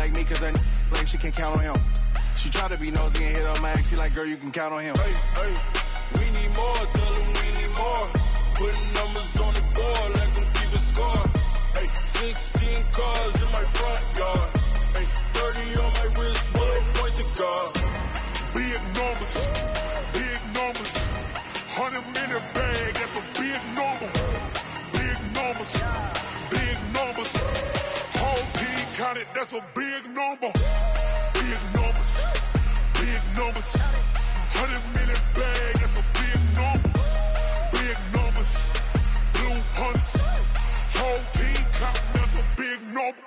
like me cause her lame, she can count on him. She try to be nosy and hit her max. She like, girl, you can count on him. Hey, we need more, tell them we need more. Putting numbers on the board, let them keep it score. Hey, 16 cars in my front yard. Hey, 30 on my wrist, bullet point to guard. Big numbers, 100 minute bag, that's a big number. Big numbers, whole team counted, that's a big number. Big numbers, 100 minute bag, that's a big number. Big numbers, blue hunts, whole team counting, that's a big number.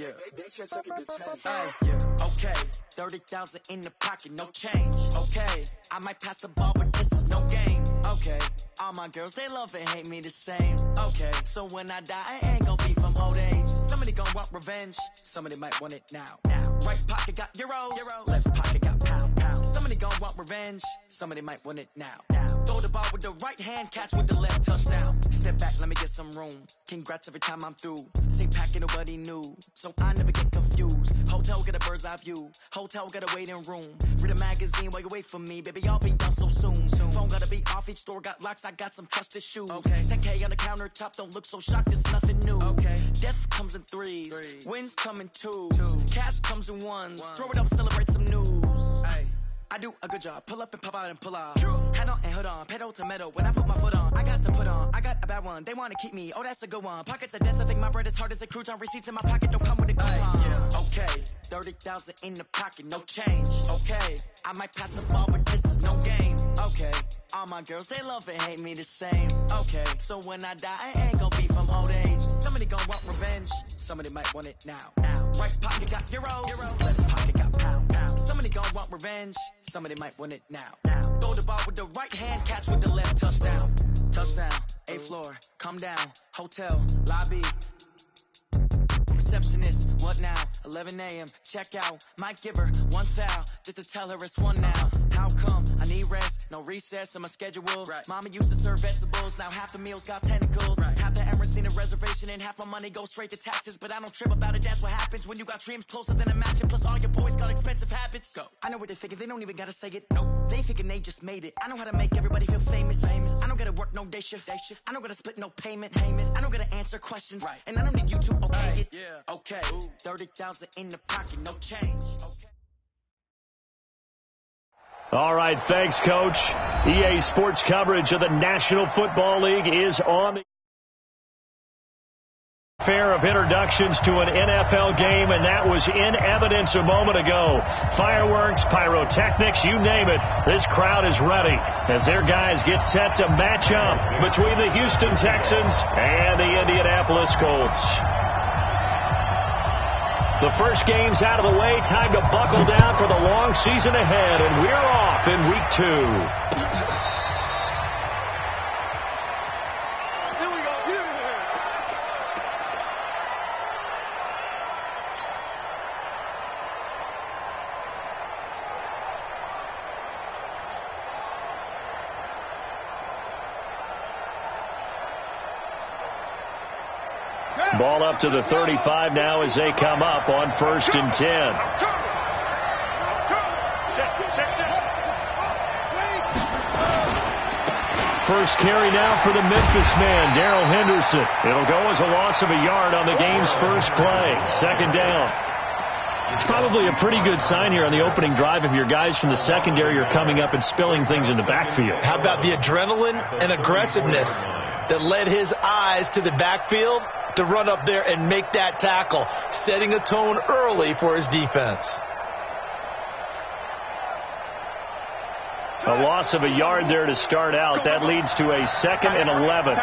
Yeah. Okay, 30,000 in the pocket, no change. Okay, I might pass the ball, but this is no game. Okay, all my girls, they love and hate me the same. Okay, so when I die, I ain't gon' be from old age. Somebody gon' want revenge, somebody might want it now. Right pocket got euros, left pocket got pound. Somebody gon' want revenge, somebody might want it now. Throw the ball with the right hand, catch with the left, touchdown. Step back, let me get some room. Congrats every time I'm through. Same packet, nobody knew, so I never get confused. Hotel get a bird's eye view, hotel got a waiting room. Read a magazine while you wait for me, baby, I'll be down so soon. Phone gotta be off, each store got locks, I got some trusted shoes. 10K on the countertop, don't look so shocked, it's nothing new. Death comes in threes, wins come in twos, cash comes in ones. Throw it up, celebrate some news. I do a good job, pull up and pop out and pull out. Head on and hood on, pedal to metal. When I put my foot on, I got to put on. I got a bad one, they want to keep me. Oh, that's a good one. Pockets are dense, I think my bread is hard as a crouton. Receipts in my pocket don't come with a coupon. Okay, 30,000 in the pocket, no change. Okay, I might pass the ball, but this is no game. Okay, all my girls, they love and hate me the same. Okay, so when I die, I ain't gon' be from old age. Somebody gon' want revenge, somebody might want it now. Right pocket got euros, left pocket got pound. Somebody gon' want revenge, somebody might want it now. Throw the ball with the right hand, catch with the left, touchdown. Touchdown, 8th floor, come down, hotel, lobby. Receptionist, what now? 11 a.m., check out. Might give her one foul, just to tell her it's one now. How come? I need rest, no recess in my schedule. Mama used to serve vegetables, now half the meals got tentacles. Half the Emirates need a reservation and half my money goes straight to taxes. But I don't trip about it, that's what happens when you got dreams closer than a match. And plus all your boys got expensive habits. Go. I know what they're thinking, they don't even gotta say it. Nope. They thinking they just made it. I know how to make everybody feel famous. I don't gotta work no day shift. I don't gotta split no payment. I don't gotta answer questions. And I don't need you to okay it. Okay, 30,000 in the pocket, no change. Okay. All right, thanks, Coach. EA Sports coverage of the National Football League is on. Fair of introductions to an NFL game, and that was in evidence a moment ago. Fireworks, pyrotechnics, you name it. This crowd is ready as their guys get set to match up between the Houston Texans and the Indianapolis Colts. The first game's out of the way. Time to buckle down for the long season ahead, and we're off in week 2. Ball up to the 35 now as they come up on 1st and 10. First carry now for the Memphis man, Darrell Henderson. It'll go as a loss of a yard on the game's first play. 2nd down. It's probably a pretty good sign here on the opening drive if your guys from the secondary are coming up and spilling things in the backfield. How about the adrenaline and aggressiveness that led his eyes to the backfield to run up there and make that tackle, setting a tone early for his defense. A loss of a yard there to start out. That leads to a 2nd and 11.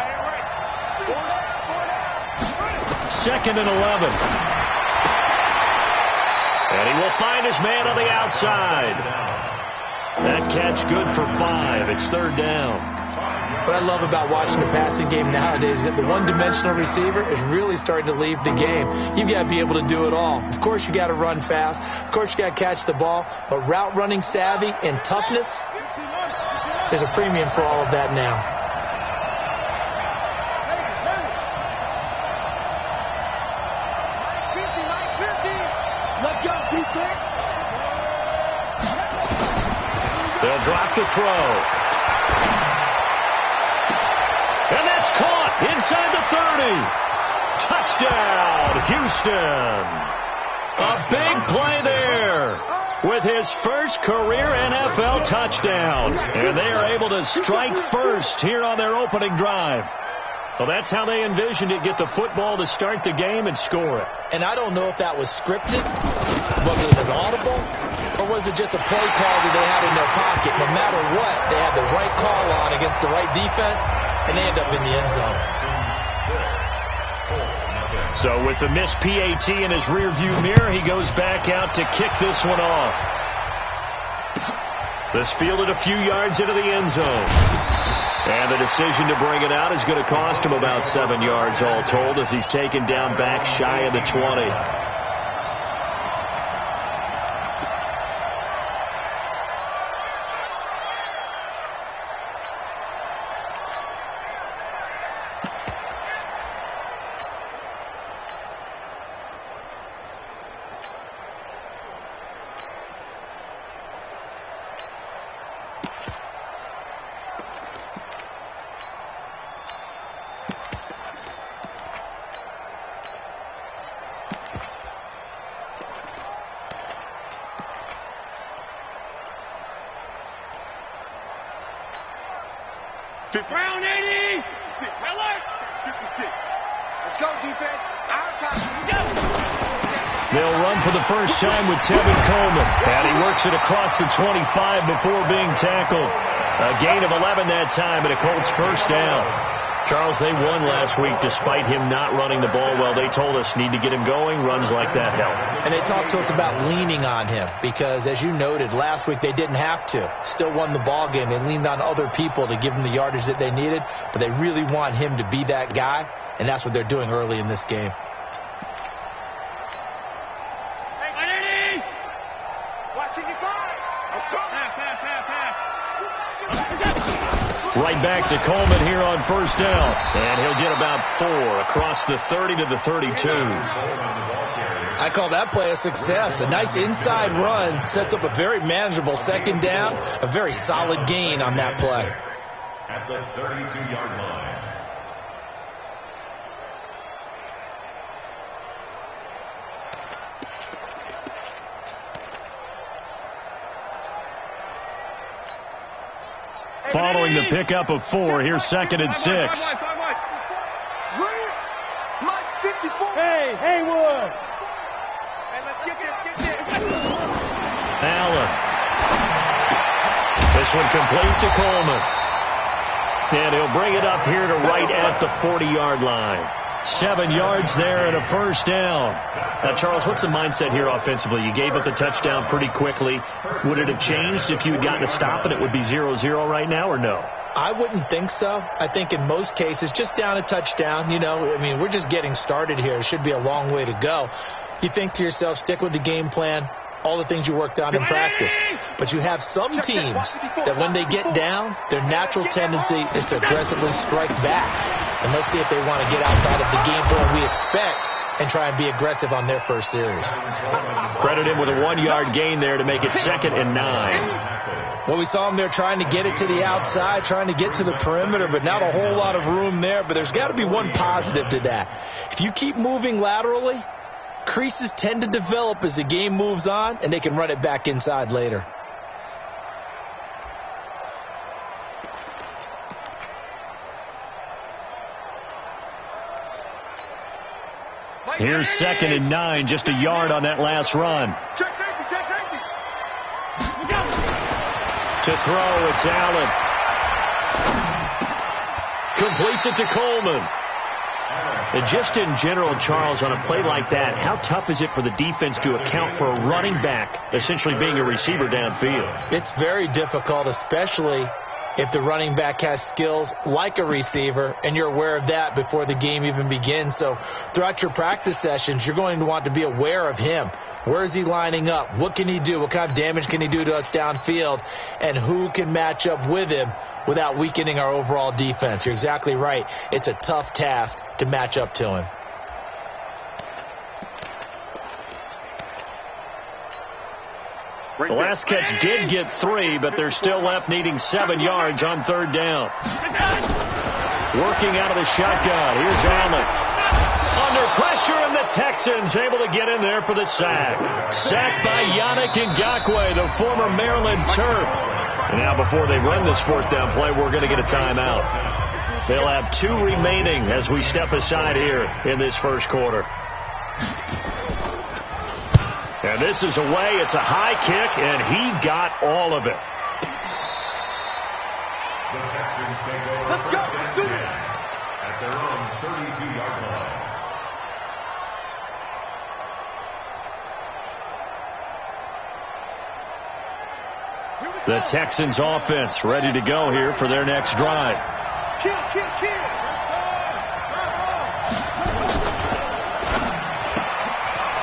2nd and 11. And he will find his man on the outside. That catch good for 5. It's 3rd down. What I love about watching the passing game nowadays is that the one-dimensional receiver is really starting to leave the game. You've got to be able to do it all. Of course, you got to run fast. Of course, you got to catch the ball. But route running savvy and toughness, there's a premium for all of that now. Let's go, defense. They'll drop the throw. And that's caught inside the 30. Touchdown, Houston. A big play there with his first career NFL touchdown. And they are able to strike first here on their opening drive. Well, that's how they envisioned it, get the football to start the game and score it. And I don't know if that was scripted. Was it an audible? Or was it just a play call that they had in their pocket? No matter what, they had the right call on against the right defense, and they end up in the end zone. So with the missed PAT in his rearview mirror, he goes back out to kick this one off. This fielded a few yards into the end zone. And the decision to bring it out is going to cost him about 7 yards all told as he's taken down back shy of the 20. Brown 80! 56. Miller! 56. Let's go, defense. Our time. Let's go! They'll run for the first time with Tevin Coleman. And he works it across the 25 before being tackled. A gain of 11 that time and a Colts first down. Charles, they won last week despite him not running the ball well. They told us need to get him going. Runs like that help. And they talked to us about leaning on him because, as you noted, last week they didn't have to. Still won the ball game. They leaned on other people to give them the yardage that they needed, but they really want him to be that guy, and that's what they're doing early in this game. Right back to Coleman here on first down. And he'll get about 4 across the 30 to the 32. I call that play a success. A nice inside run sets up a very manageable second down. A very solid gain on that play. At the 32-yard line. Following the pickup of 4, here's 2nd and 6. Hey, Haywood! Hey, let's get this. Allen. This one complete to Coleman. And he'll bring it up here to right at the 40-yard line. 7 yards there and a first down. Now, Charles, what's the mindset here offensively? You gave up the touchdown pretty quickly. Would it have changed if you had gotten a stop and it would be 0-0 right now, or no? I wouldn't think so. I think in most cases, just down a touchdown, we're just getting started here. It should be a long way to go. You think to yourself, stick with the game plan, all the things you worked on in practice. But you have some teams that when they get down, their natural tendency is to aggressively strike back. And let's see if they want to get outside of the game plan we expect and try and be aggressive on their first series. Credit him with a 1-yard gain there to make it 2nd and 9. Well, we saw him there trying to get it to the outside, trying to get to the perimeter, but not a whole lot of room there. But there's got to be one positive to that. If you keep moving laterally, creases tend to develop as the game moves on, and they can run it back inside later. Here's 2nd and 9, just a yard on that last run. Check safety. To throw, it's Allen. Completes it to Coleman. And just in general, Charles, on a play like that, how tough is it for the defense to account for a running back essentially being a receiver downfield? It's very difficult, especially if the running back has skills like a receiver, and you're aware of that before the game even begins. So throughout your practice sessions, you're going to want to be aware of him. Where is he lining up? What can he do? What kind of damage can he do to us downfield? And who can match up with him without weakening our overall defense? You're exactly right. It's a tough task to match up to him. The last catch did get 3, but they're still left needing 7 yards on 3rd down. Working out of the shotgun. Here's Allen. Under pressure, and the Texans able to get in there for the sack. Sacked by Yannick Ngakoue, the former Maryland Terp. And now before they run this 4th down play, we're going to get a timeout. They'll have 2 remaining as we step aside here in this first quarter. And this is away. It's a high kick, and he got all of it. The Texans take over first and 10 at their own 32-yard line. The Texans offense ready to go here for their next drive.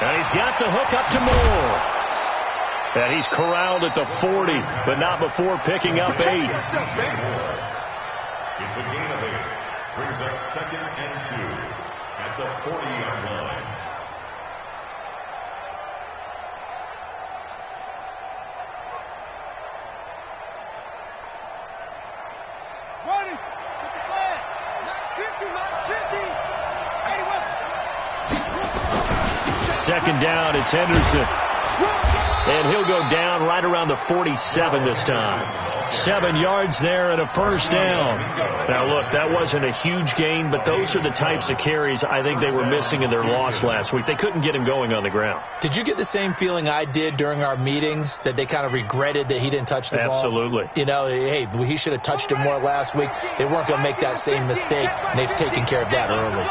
And he's got the hook up to Moore. And he's corralled at the 40, but not before picking up 8. It's a gain of 8. Brings up 2nd and 2 at the 40-yard line. Second down, it's Henderson. And he'll go down right around the 47 this time. 7 yards there and a first down. Now, look, that wasn't a huge gain, but those are the types of carries I think they were missing in their loss last week. They couldn't get him going on the ground. Did you get the same feeling I did during our meetings, that they kind of regretted that he didn't touch the ball? Absolutely. You know, hey, he should have touched it more last week. They weren't going to make that same mistake, and they've taken care of that early.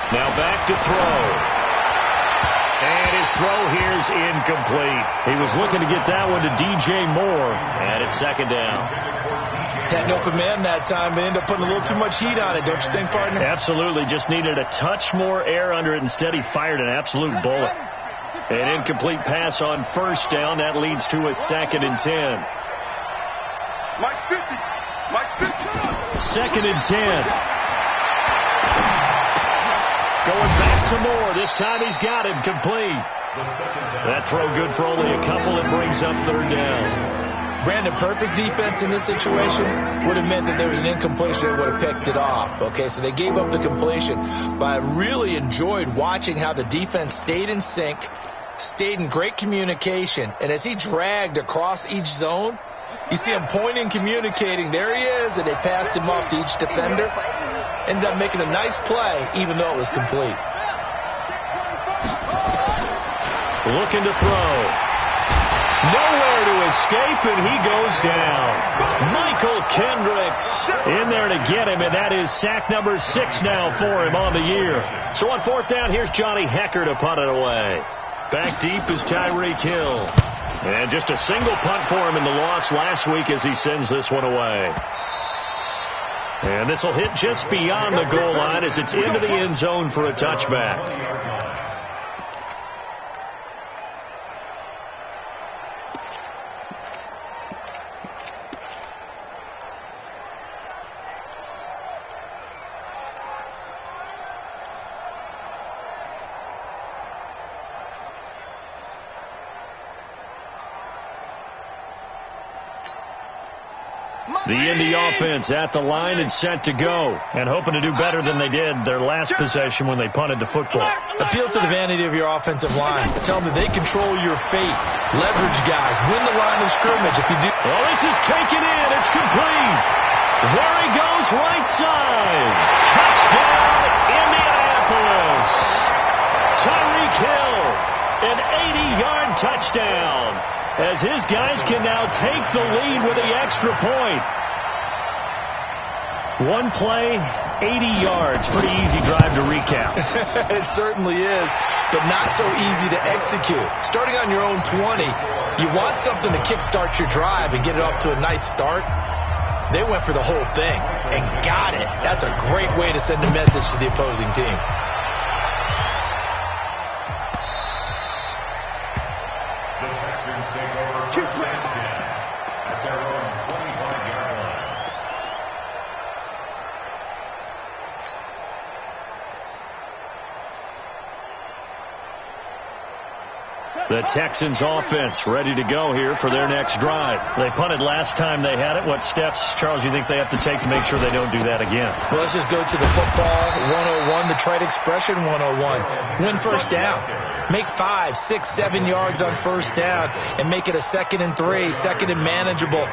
Now back to throw. And his throw here's incomplete. He was looking to get that one to DJ Moore. And it's second down. Had no command that time, but ended up putting a little too much heat on it, don't you think, partner? Absolutely. Just needed a touch more air under it. Instead, he fired an absolute bullet. An incomplete pass on first down. That leads to a 2nd and 10. Mike 50. Mike 50. 2nd and 10. Going back to Moore. This time he's got it complete. That throw good for only a couple. It brings up 3rd down. Brandon, perfect defense in this situation would have meant that there was an incompletion that would have picked it off. Okay, so they gave up the completion. But I really enjoyed watching how the defense stayed in sync, stayed in great communication. And as he dragged across each zone, you see him pointing, communicating. There he is, and they passed him off to each defender. Ended up making a nice play, even though it was complete. Looking to throw. Nowhere to escape, and he goes down. Michael Kendricks in there to get him, and that is sack number 6 now for him on the year. So on 4th down, here's Johnny Hecker to punt it away. Back deep is Tyreek Hill. And just a single punt for him in the loss last week as he sends this one away. And this will hit just beyond the goal line as it's into the end zone for a touchback. The Indy offense at the line and set to go, and hoping to do better than they did their last possession when they punted the football. Appeal to the vanity of your offensive line. Tell them that they control your fate. Leverage guys. Win the line of scrimmage if you do. Well, this is taken in. It's complete. There he goes, right side. Touchdown, Indianapolis. Tyreek Hill, an 80-yard touchdown, as his guys can now take the lead with the extra point. One play, 80 yards. Pretty easy drive to recap. It certainly is, but not so easy to execute. Starting on your own 20, you want something to kickstart your drive and get it off to a nice start. They went for the whole thing and got it. That's a great way to send a message to the opposing team. The Texans take over first and 10 at their own 25-yard line. The Texans offense ready to go here for their next drive. They punted last time they had it. What steps, Charles, you think they have to take to make sure they don't do that again? Well, let's just go to the football 101, the trite expression 101. Win first down. Make 5, 6, 7 yards on first down and make it a 2nd and 3, 2nd and manageable.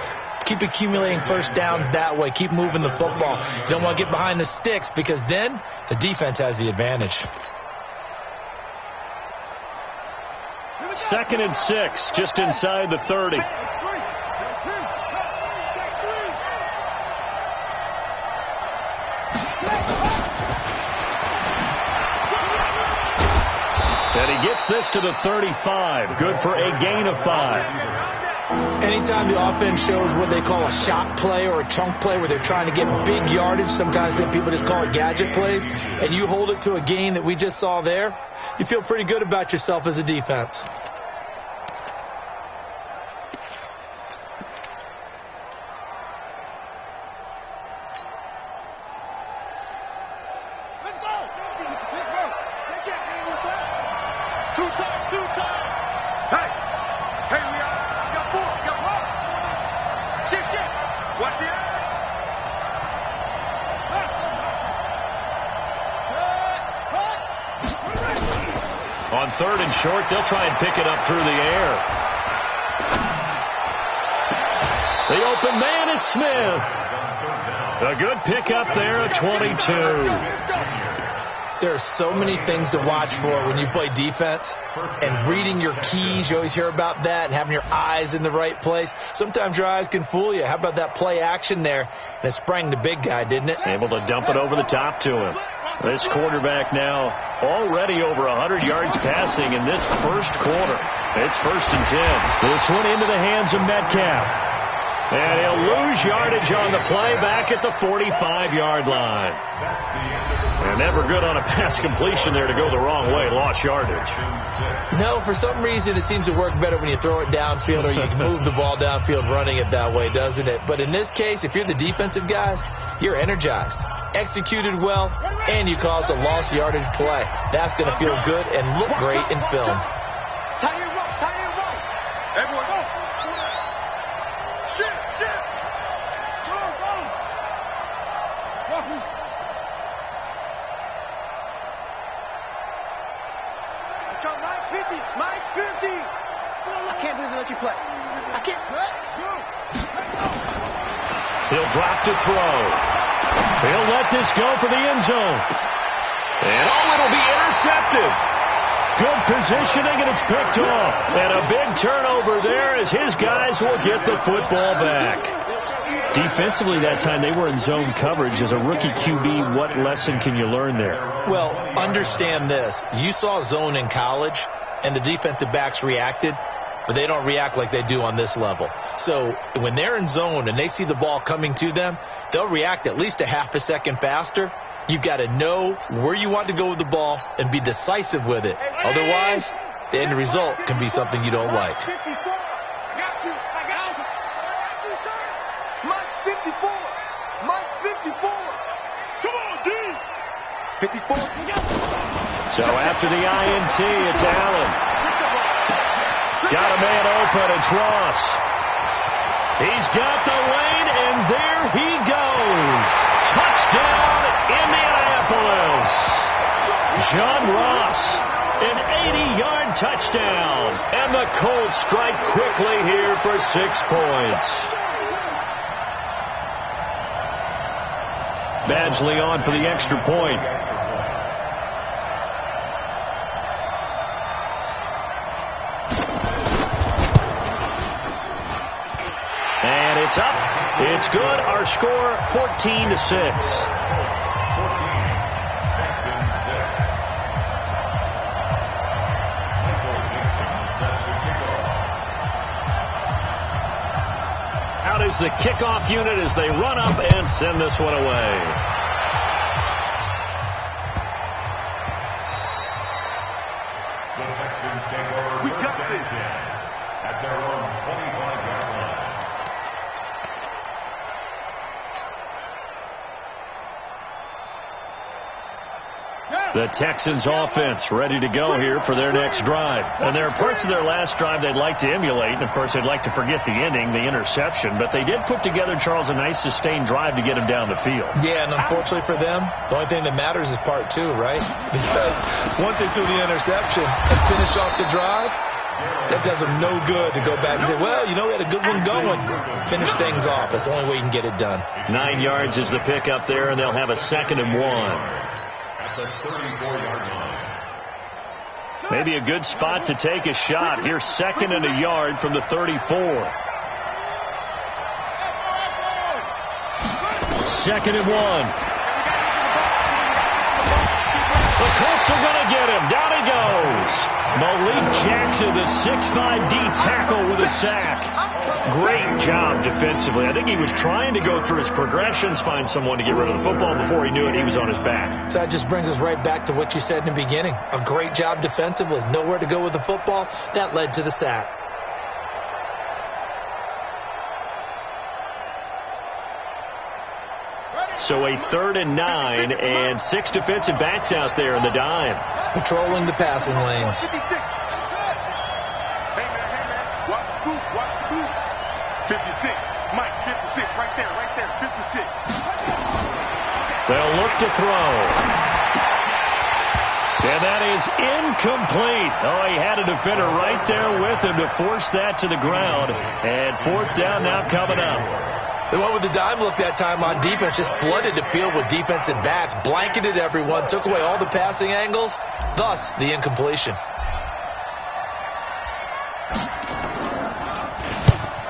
Keep accumulating first downs that way. Keep moving the football. You don't want to get behind the sticks because then the defense has the advantage. 2nd and 6, just inside the 30. And he gets this to the 35. Good for a gain of 5. Anytime the offense shows what they call a shot play or a chunk play where they're trying to get big yardage, sometimes people just call it gadget plays, and you hold it to a gain that we just saw there, you feel pretty good about yourself as a defense. On 3rd and short, they'll try and pick it up through the air. The open man is Smith. A good pickup there at 22. There are so many things to watch for when you play defense, and reading your keys, you always hear about that, and having your eyes in the right place. Sometimes your eyes can fool you. How about that play action there? And it sprang the big guy, didn't it? Able to dump it over the top to him. This quarterback now already over 100 yards passing in this first quarter. It's 1st and 10. This one into the hands of Metcalf. And he'll lose yardage on the play back at the 45-yard line. And never good on a pass completion there to go the wrong way. Lost yardage. No, for some reason it seems to work better when you throw it downfield or you can move the ball downfield running it that way, doesn't it? But in this case, if you're the defensive guys, you're energized, executed well, and you caused a lost yardage play. That's going to feel good and look great in film. Everyone go. Shit. Go. Let's go, Mike 50. I can't believe they let you play. I can't. Go. He'll drop to throw. He'll let this go for the end zone. And it'll be intercepted. Good positioning, and it's picked off. And a big turnover there as his guys will get the football back. Defensively that time, they were in zone coverage. As a rookie QB, what lesson can you learn there? Well, understand this. You saw zone in college, and the defensive backs reacted, but they don't react like they do on this level. So when they're in zone and they see the ball coming to them, they'll react at least a half a second faster. You've got to know where you want to go with the ball and be decisive with it. Otherwise, the end result can be something you don't like. I got you, sir. Mike 54. Come on, D. 54. So after the INT, it's Allen. Got a man open. It's Ross. He's got the lane, and there he goes. Touchdown, Indianapolis. John Ross, an 80-yard touchdown. And the Colts strike quickly here for 6 points. Badgley on for the extra point. And it's up. It's good. Our score 14-6. Out is the kickoff unit as they run up and send this one away. The Texans take over We first got and this. 10 at their own 25-yard line. The Texans offense ready to go here for their next drive. And there are parts of their last drive they'd like to emulate. And, of course, they'd like to forget the ending, the interception. But they did put together, Charles, a nice sustained drive to get him down the field. Yeah, and unfortunately for them, the only thing that matters is part 2, right? Because once they threw the interception and finished off the drive, that does them no good to go back and say, well, you know, we had a good one going. Finish things off. That's the only way you can get it done. 9 yards is the pickup there, and they'll have a 2nd and 1. At the 34-yard line. Maybe a good spot to take a shot. Here's 2nd and a yard from the 34. 2nd and 1. The Colts are going to get him. Down he goes. Malik Jackson, the 6'5" D tackle with a sack. Great job defensively. I think he was trying to go through his progressions, find someone to get rid of the football. Before he knew it, he was on his back. So that just brings us right back to what you said in the beginning. A great job defensively. Nowhere to go with the football. That led to the sack. So a 3rd and 9 and 6 defensive backs out there in the dime. Patrolling the passing lanes. Hey, man. Watch the boot. Watch the boot. 56. Mike, 56. Right there. 56. They'll look to throw. And that is incomplete. Oh, he had a defender right there with him to force that to the ground. And 4th down now coming up. They went with the dime look that time on defense, just flooded the field with defensive backs, blanketed everyone, took away all the passing angles, thus the incompletion.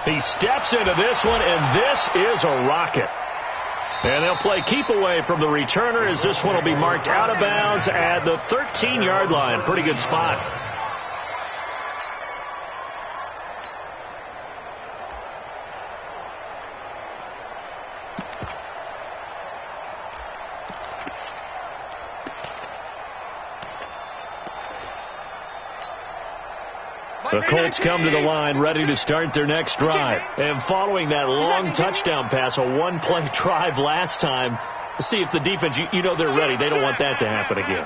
He steps into this one, and this is a rocket. And they'll play keep away from the returner as this one will be marked out of bounds at the 13-yard line. Pretty good spot. The Colts come to the line ready to start their next drive. And following that long touchdown pass, a one-play drive last time, see if the defense, you know they're ready. They don't want that to happen again.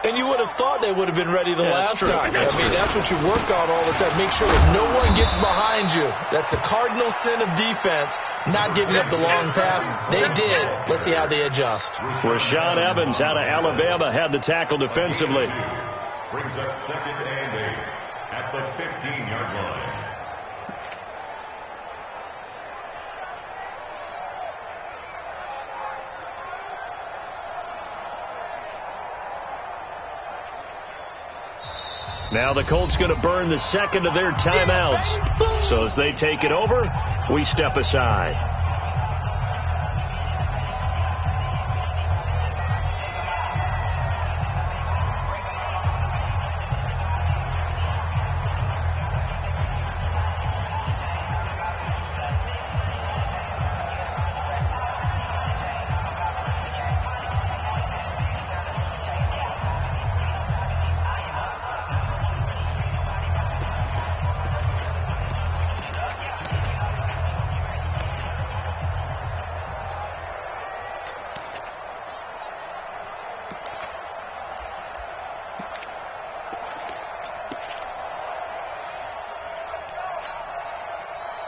And you would have thought they would have been ready the last time. That's what you work on all the time. Make sure that no one gets behind you. That's the cardinal sin of defense, not giving up the long pass. They did. Let's see how they adjust. Rashaan Evans out of Alabama had the tackle defensively. Brings up 2nd and 8 at the 15-yard line. Now the Colts going to burn the 2nd of their timeouts. So as they take it over, we step aside.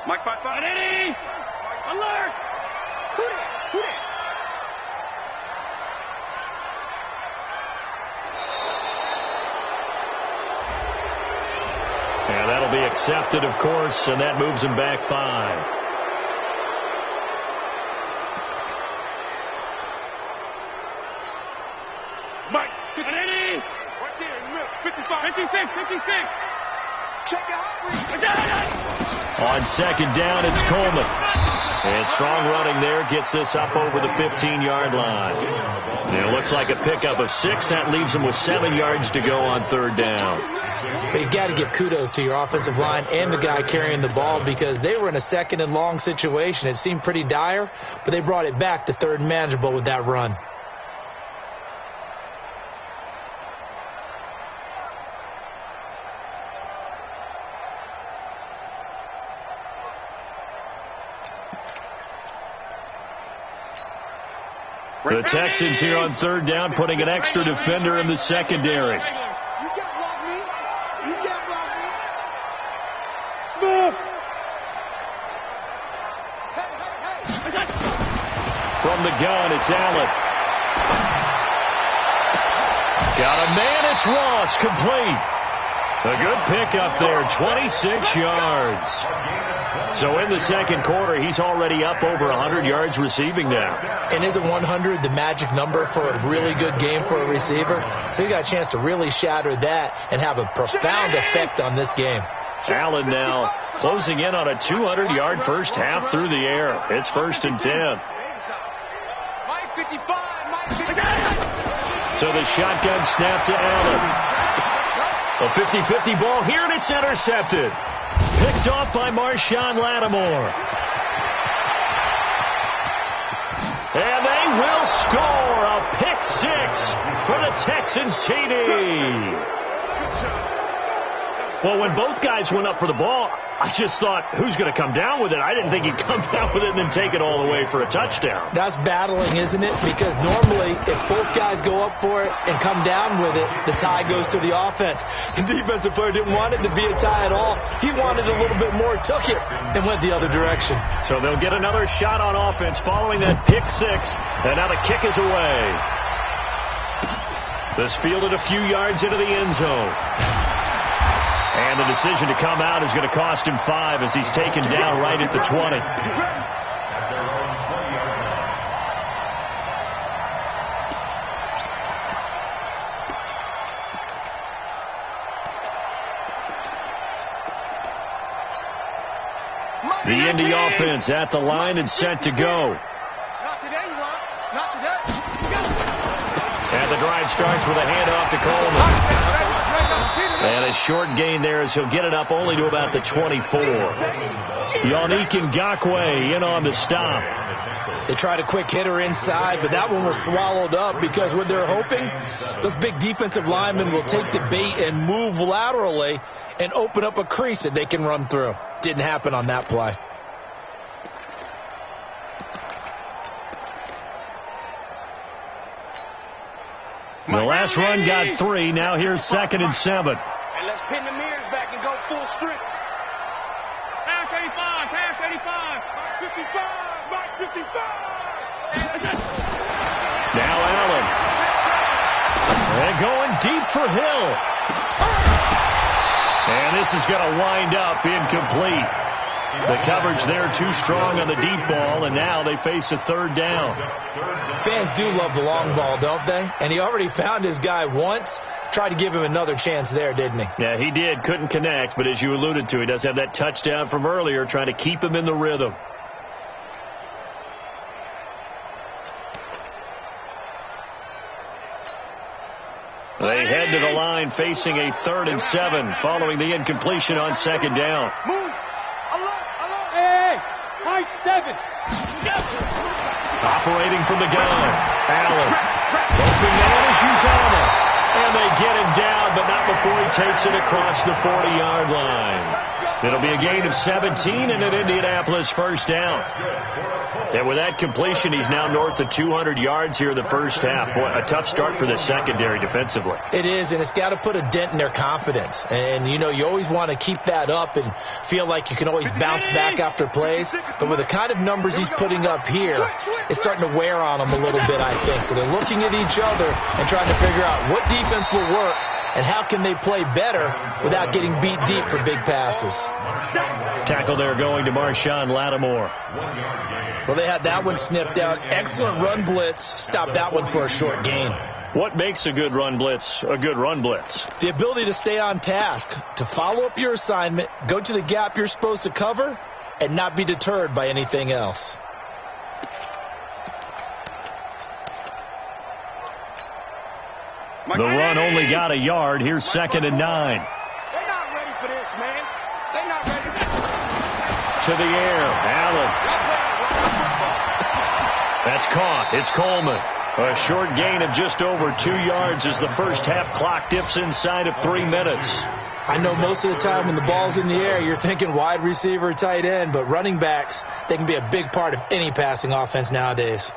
Mike, 5-5. Alert! Who that? And that'll be accepted, of course, and that moves him back 5. Mike, 50. Right there in the middle. 55. 56. Check your heart rate. On 2nd down, it's Coleman. And strong running there gets this up over the 15-yard line. And it looks like a pickup of 6. That leaves them with 7 yards to go on 3rd down. But you got to give kudos to your offensive line and the guy carrying the ball because they were in a 2nd and long situation. It seemed pretty dire, but they brought it back to 3rd and manageable with that run. The Texans here on 3rd down putting an extra defender in the secondary. You can't block me. Smooth. From the gun, it's Allen. Got a man, it's Ross, complete. A good pickup there, 26 yards. So in the second quarter, he's already up over 100 yards receiving now. And isn't 100 the magic number for a really good game for a receiver? So he got a chance to really shatter that and have a profound effect on this game. Allen now closing in on a 200-yard first half through the air. It's 1st and 10. So the shotgun snap to Allen. A 50-50 ball here, and it's intercepted. Picked off by Marshawn Lattimore. And they will score a pick six for the Texans TD. Well, when both guys went up for the ball, I just thought, who's going to come down with it? I didn't think he'd come down with it and then take it all the way for a touchdown. That's battling, isn't it? Because normally, if both guys go up for it and come down with it, the tie goes to the offense. The defensive player didn't want it to be a tie at all. He wanted a little bit more, took it, and went the other direction. So they'll get another shot on offense following that pick six, and now the kick is away. This fielded a few yards into the end zone. And the decision to come out is going to cost him 5 as he's taken down right at the 20. The Indy offense at the line and set to go. Not today, you want. Not today. And the drive starts with a handoff to Coleman. And a short gain there as he'll get it up only to about the 24. Yannick Ngakoue in on the stop. They tried a quick hitter inside, but that one was swallowed up because what they're hoping, those big defensive linemen will take the bait and move laterally and open up a crease that they can run through. Didn't happen on that play. The last run got 3. Now here's 2nd and 7. And let's pin the mirrors back and go full strip. Pass 85, pass 85. 55, Mike 55. Now Allen. And going deep for Hill. And this is going to wind up incomplete. The coverage there too strong on the deep ball, and now they face a 3rd down. Fans do love the long ball, don't they? And he already found his guy once. Tried to give him another chance there, didn't he? Yeah, he did. Couldn't connect, but as you alluded to, he does have that touchdown from earlier, trying to keep him in the rhythm. They head to the line facing a 3rd and 7 following the incompletion on 2nd down. Move. Hey, high 7. Operating from the gun. Allen. Open man is Uzomah. And they get him down, but not before he takes it across the 40-yard line. It'll be a gain of 17 and an Indianapolis 1st down. And with that completion, he's now north of 200 yards here in the first half. Boy, a tough start for the secondary defensively. It is, and it's got to put a dent in their confidence. And, you know, you always want to keep that up and feel like you can always bounce back after plays. But with the kind of numbers he's putting up here, it's starting to wear on them a little bit, I think. So they're looking at each other and trying to figure out what defense will work and how can they play better without getting beat deep for big passes. Tackle there going to Marshawn Lattimore. Well, they had that one snipped out. Excellent run blitz. Stopped that one for a short gain. What makes a good run blitz a good run blitz? The ability to stay on task, to follow up your assignment, go to the gap you're supposed to cover, and not be deterred by anything else. The run only got a yard. Here's 2nd and 9. They're not ready for this, man. They're not ready. To the air. Allen. That's caught. It's Coleman. A short gain of just over 2 yards as the first half clock dips inside of 3 minutes. I know most of the time when the ball's in the air, you're thinking wide receiver, tight end, but running backs, they can be a big part of any passing offense nowadays.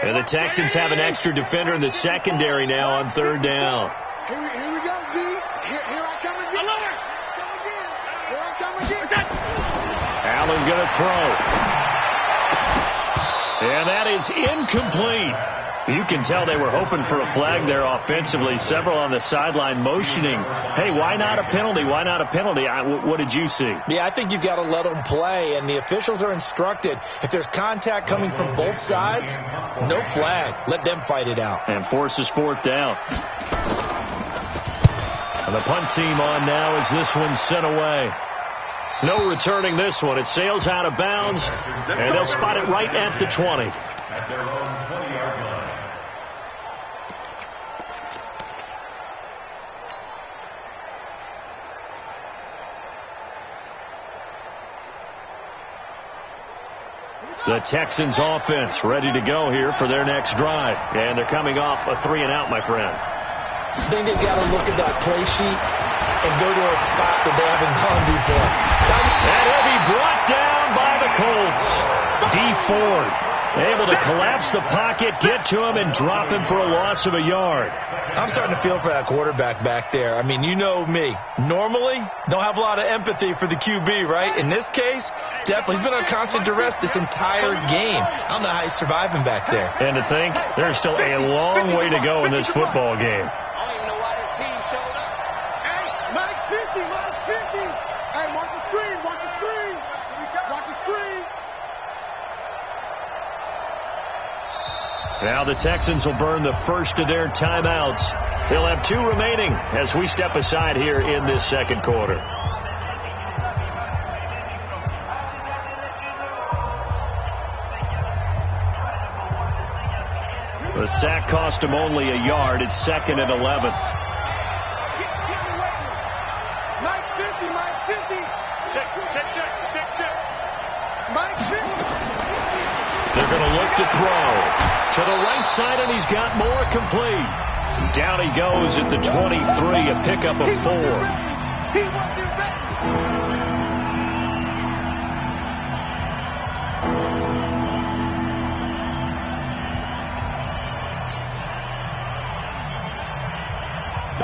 And the Texans have an extra defender in the secondary now on 3rd down. Here we go, D. Here I come again. Here I come again. Allen going to throw. And that is incomplete. You can tell they were hoping for a flag there offensively. Several on the sideline motioning, hey, why not a penalty? Why not a penalty? What did you see? Yeah, I think you've got to let them play, and the officials are instructed, if there's contact coming from both sides, no flag. Let them fight it out. And forces fourth down. And the punt team on now as this one's sent away. No returning this one. It sails out of bounds, and they'll spot it right at the 20. At their own 20-yard line. The Texans offense ready to go here for their next drive. And they're coming off a 3-and-out, my friend. I think they've got to look at that play sheet and go to a spot that they haven't gone before. And he'll be brought down by the Colts. D. Ford able to collapse the pocket, get to him, and drop him for a loss of a yard. I'm starting to feel for that quarterback back there. I mean, you know me. Normally, don't have a lot of empathy for the QB, right? In this case, definitely. He's been under constant duress this entire game. I don't know how he's surviving back there. And to think, there's still a long way to go in this football game. I don't even know why this team showed up. Hey, Mike's 50, Mike's 50. Hey, watch the screen, watch the screen. Watch the screen. Now the Texans will burn the first of their timeouts. They'll have 2 remaining as we step aside here in this second quarter. The sack cost him only a yard. It's 2nd and 11. Get me waiting. Mike's 50, Mike's 50. Check. Mike's 50. They're going to look to throw. To the right side, and he's got more complete. Down he goes at the 23, a pickup of 4. He wasn't ready.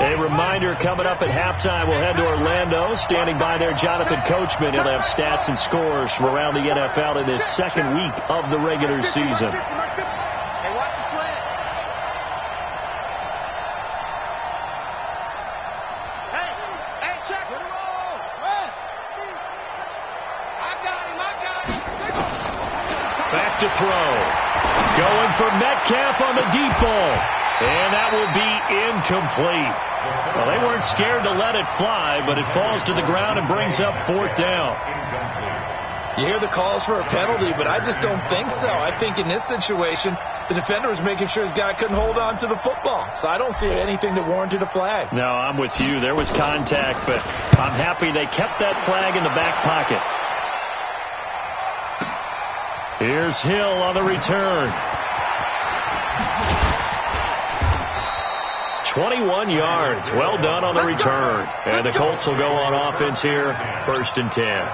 A reminder coming up at halftime, we'll head to Orlando. Standing by there, Jonathan Coachman. He'll have stats and scores from around the NFL in his second week of the regular season. Hey, watch the slant. Hey, check. Let it roll. I got him. Back to throw. Going for Metcalf on the deep ball. And that will be incomplete. Well, they weren't scared to let it fly, but it falls to the ground and brings up 4th down. You hear the calls for a penalty, but I just don't think so. I think in this situation, the defender was making sure his guy couldn't hold on to the football. So I don't see anything that warranted a flag. No, I'm with you. There was contact, but I'm happy they kept that flag in the back pocket. Here's Hill on the return. 21 yards. Well done on the return. And the Colts will go on offense here, 1st and 10.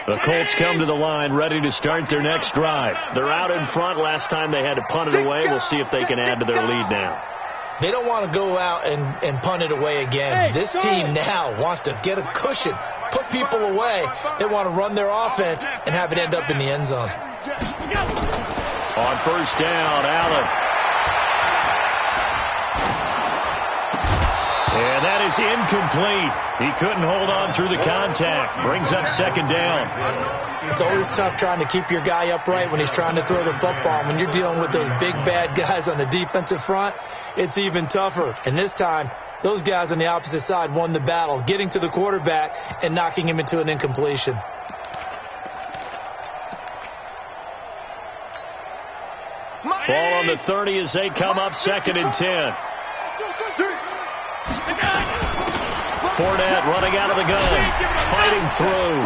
The Colts come to the line ready to start their next drive. They're out in front. Last time they had to punt it away. We'll see if they can add to their lead now. They don't want to go out and punt it away again. This team now wants to get a cushion, put people away. They want to run their offense and have it end up in the end zone. On 1st down, Allen. And that is incomplete. He couldn't hold on through the contact. Brings up 2nd down. It's always tough trying to keep your guy upright when he's trying to throw the football. When you're dealing with those big, bad guys on the defensive front, it's even tougher. And this time, those guys on the opposite side won the battle, getting to the quarterback and knocking him into an incompletion. Ball on the 30 as they come up 2nd and 10. Fournette running out of the gun, fighting through.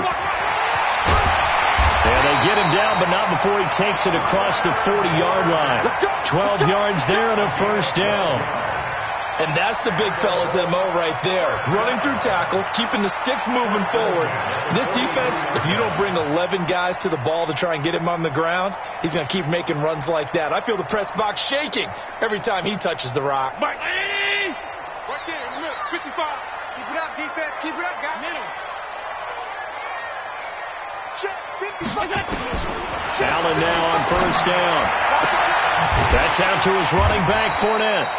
And they get him down, but not before he takes it across the 40-yard line. 12 yards there and a first down. And that's the big fella's MO right there. Running through tackles, keeping the sticks moving forward. This defense, if you don't bring 11 guys to the ball to try and get him on the ground, he's going to keep making runs like that. I feel the press box shaking every time he touches the rock. Mike. Right there, in the middle, 55. Keep it up, defense. Keep it up, guys. Middle. Check, 55. Allen now on first down. That's out to his running back, Fournette.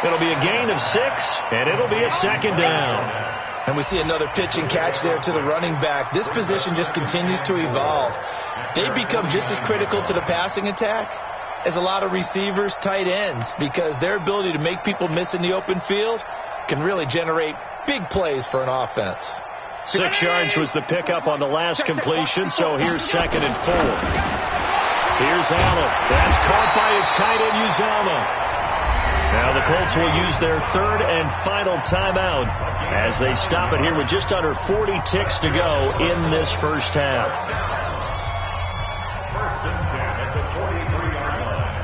It'll be a gain of 6, and it'll be a second down. And we see another pitch and catch there to the running back. This position just continues to evolve. They become just as critical to the passing attack as a lot of receivers, tight ends, because their ability to make people miss in the open field can really generate big plays for an offense. 6 yards was the pickup on the last completion, so here's 2nd and 4. Here's Allen. That's caught by his tight end, Uzomah. Now the Colts will use their 3rd and final timeout as they stop it here with just under 40 ticks to go in this first half. 1st and 10 at the 43-yard line.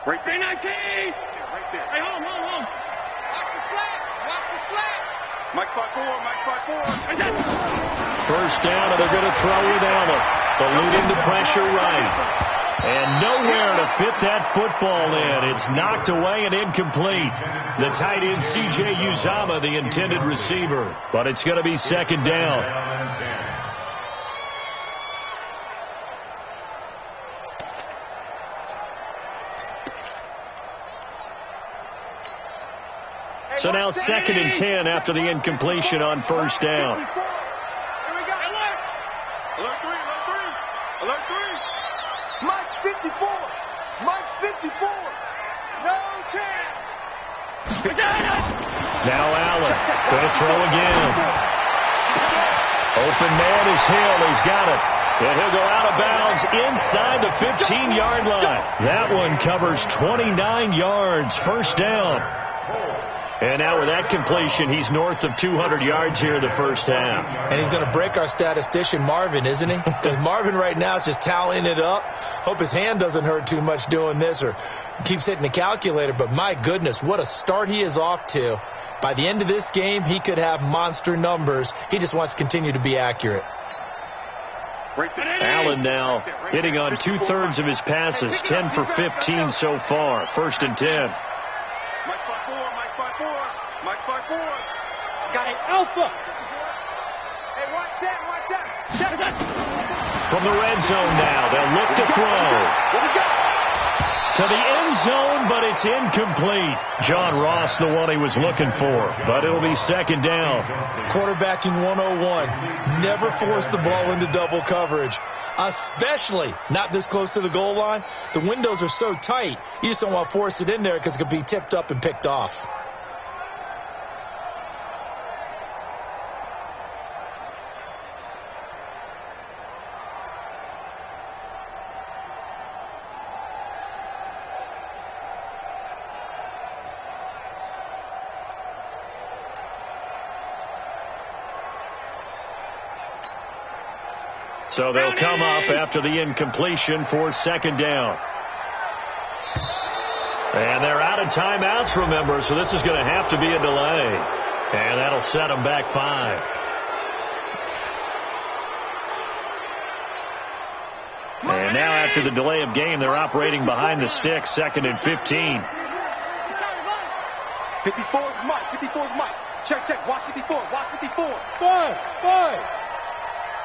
Right there. 319! Right there. Hey, home. Watch the slap. Mike 5-4, Mike 5-4. First down, and they're going to throw with Allen. Eluding the pressure right. And nowhere to fit that football in. It's knocked away and incomplete. The tight end, C.J. Uzomah, the intended receiver. But it's going to be 2nd down. So now 2nd and 10 after the incompletion on first down. Here we go. Alert 3. Alert 3. Mike 54. Mike 54. No chance. Now Allen going to throw again. Open man is Hill. He's got it. And he'll go out of bounds inside the 15-yard line. That one covers 29 yards. First down. And now with that completion, he's north of 200 yards here in the first half. And he's going to break our statistician, Marvin, isn't he? Because Marvin right now is just tallying it up. Hope his hand doesn't hurt too much doing this or keeps hitting the calculator. But my goodness, what a start he is off to. By the end of this game, he could have monster numbers. He just wants to continue to be accurate. Allen now hitting on 2/3 of his passes, 10 for 15 so far. 1st and 10. Mike 5-4, Mike 5-4, Mike 5-4. Got it. Alpha. Hey, watch that. From the red zone now, they'll look to throw. Here we go. To the end zone, but it's incomplete. John Ross, the one he was looking for, but it'll be 2nd down. Quarterbacking 101. Never force the ball into double coverage, especially not this close to the goal line. The windows are so tight, you just don't want to force it in there because it could be tipped up and picked off. So they'll come up after the incompletion for 2nd down. And they're out of timeouts, remember, so this is going to have to be a delay. And that'll set them back 5. And now after the delay of game, they're operating behind the sticks, 2nd and 15. 54 is Mike. 54 is Mike. Check. Watch 54. Watch 54. Five.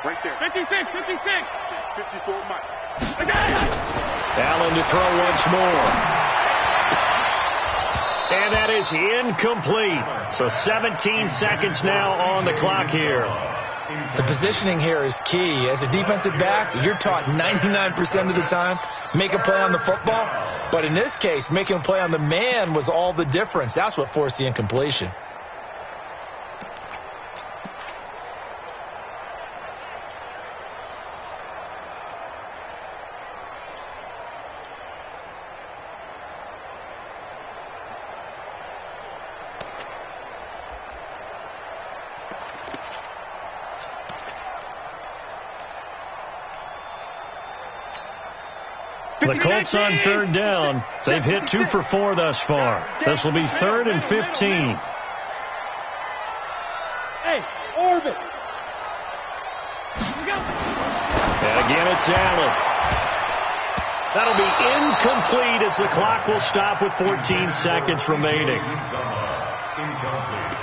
Right there. 56. 54 Mike. Allen to throw once more. And that is incomplete. So 17 seconds now on the clock here. The positioning here is key. As a defensive back, you're taught 99% of the time, make a play on the football. But in this case, making a play on the man was all the difference. That's what forced the incompletion. The Colts on third down. They've hit 2 for 4 thus far. This will be 3rd and 15. Hey, orbit. And again, it's Allen. That'll be incomplete as the clock will stop with 14 seconds remaining. Incomplete.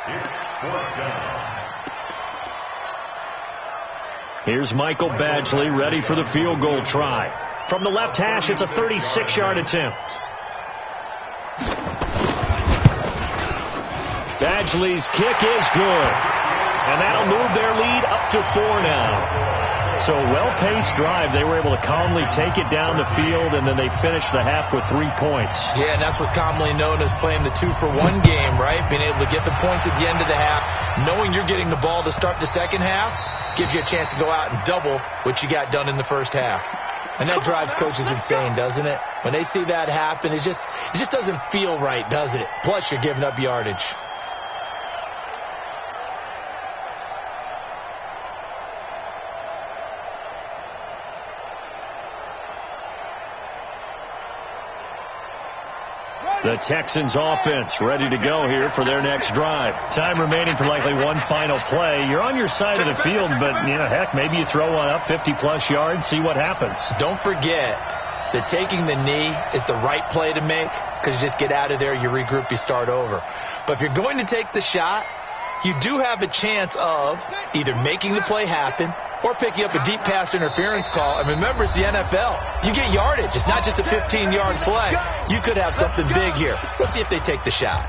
It's 4th down. Here's Michael Badgley ready for the field goal try. From the left hash, it's a 36-yard attempt. Badgley's kick is good. And that'll move their lead up to 4 now. So a well-paced drive. They were able to calmly take it down the field, and then they finished the half with 3 points. Yeah, and that's what's commonly known as playing the 2-for-1 game, right? Being able to get the points at the end of the half, knowing you're getting the ball to start the second half, gives you a chance to go out and double what you got done in the first half. And that drives coaches insane, doesn't it? When they see that happen, it just doesn't feel right, does it? Plus, you're giving up yardage. The Texans offense ready to go here for their next drive. Time remaining for likely one final play. You're on your side of the field, but, heck, maybe you throw one up 50-plus yards, see what happens. Don't forget that taking the knee is the right play to make because you just get out of there, you regroup, you start over. But if you're going to take the shot, you do have a chance of either making the play happen or picking up a deep pass interference call. And remember, it's the NFL. You get yardage. It's not just a 15-yard play. You could have something big here. Let's see if they take the shot.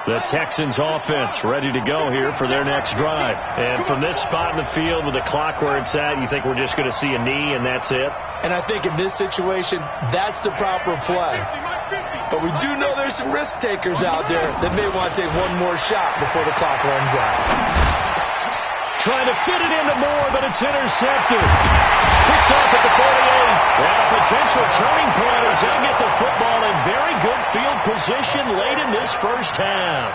The Texans offense ready to go here for their next drive. And from this spot in the field with the clock where it's at, you think we're just going to see a knee and that's it? And I think in this situation, that's the proper play. But we do know there's some risk takers out there that may want to take one more shot before the clock runs out. Trying to fit it into Moore, but it's intercepted. Picked off at the 48. And a potential turning point as they get the football in very good field position late in this first half.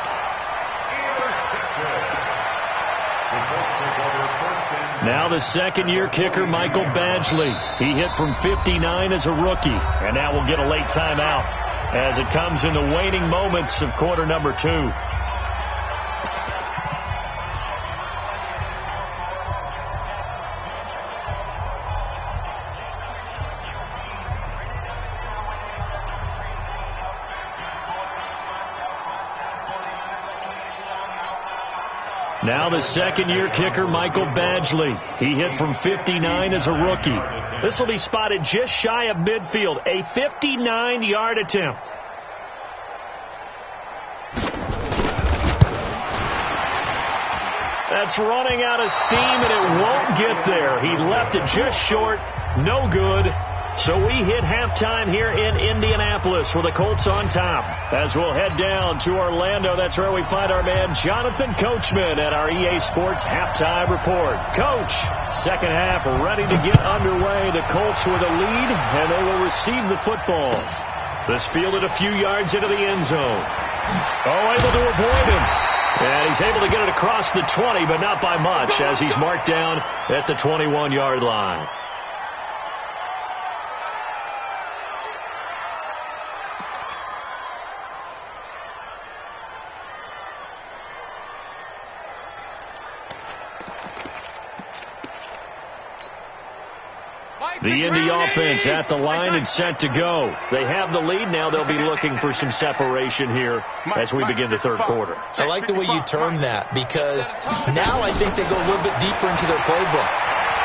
Now the second-year kicker, Michael Badgley. He hit from 59 as a rookie, and now we'll get a late timeout as it comes in the waning moments of quarter number 2. Now the second-year kicker, Michael Badgley. He hit from 59 as a rookie. This will be spotted just shy of midfield. A 59-yard attempt. That's running out of steam, and it won't get there. He left it just short. No good. So we hit halftime here in Indianapolis with the Colts on top. As we'll head down to Orlando, that's where we find our man Jonathan Coachman at our EA Sports Halftime Report. Coach, second half ready to get underway. The Colts with a lead, and they will receive the football. This fielded a few yards into the end zone. Able to avoid him. And he's able to get it across the 20, but not by much, as he's marked down at the 21-yard line. The Indy offense at the line and set to go. They have the lead. Now they'll be looking for some separation here as we begin the third quarter. I like the way you term that, because now I think they go a little bit deeper into their playbook.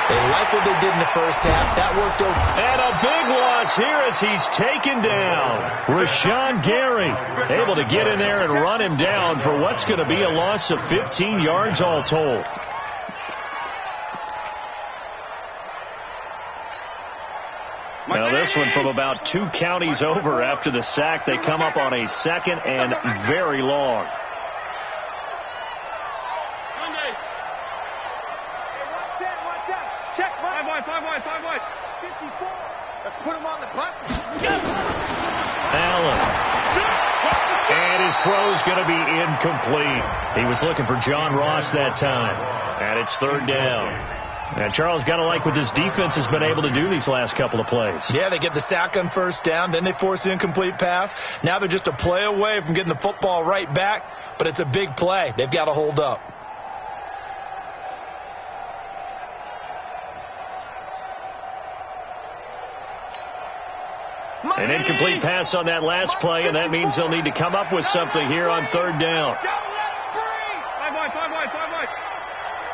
They like what they did in the first half. That worked over. And a big loss here as he's taken down. Rashawn Gary able to get in there and run him down for what's going to be a loss of 15 yards all told. Now this one from about 2 counties over after the sack. They come up on a second and very long. Check, 5 wide. 54. Let's put him on the buses. Allen. And his throw's going to be incomplete. He was looking for John Ross that time. And it's third down. And Charles, got to like what this defense has been able to do these last couple of plays. Yeah, they get the sack on first down. Then they force the incomplete pass. Now they're just a play away from getting the football right back. But it's a big play. They've got to hold up. An incomplete pass on that last play, and that means they'll need to come up with something here on third down. Don't let him breathe. 5 wide.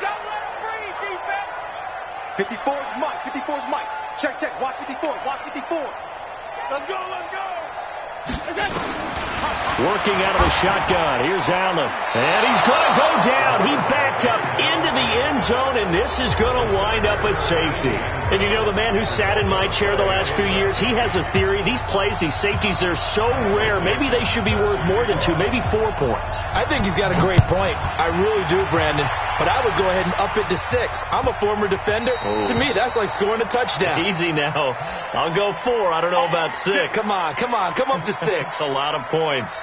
Don't let him breathe, defense. 54 is Mike. 54 is Mike. Check. Watch 54. Let's go. Working out of the shotgun. Here's Allen. And he's going to go down. He backed up into the end zone, and this is going to wind up a safety. And you know, the man who sat in my chair the last few years, he has a theory. These plays, these safeties, they're so rare. Maybe they should be worth more than 2, maybe 4 points. I think he's got a great point. I really do, Brandon. But I would go ahead and up it to 6. I'm a former defender. Oh. To me, that's like scoring a touchdown. Easy now. I'll go 4. I don't know about 6. Come on. Come up to 6. That's a lot of points.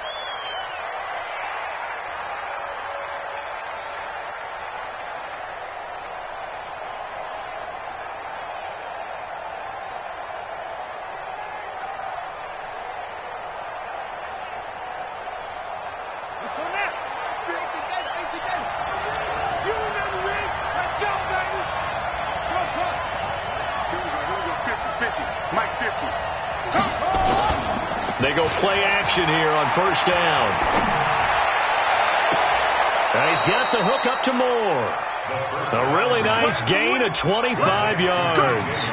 They go play action here on first down. And he's got the hook up to Moore. A really nice gain of 25 yards.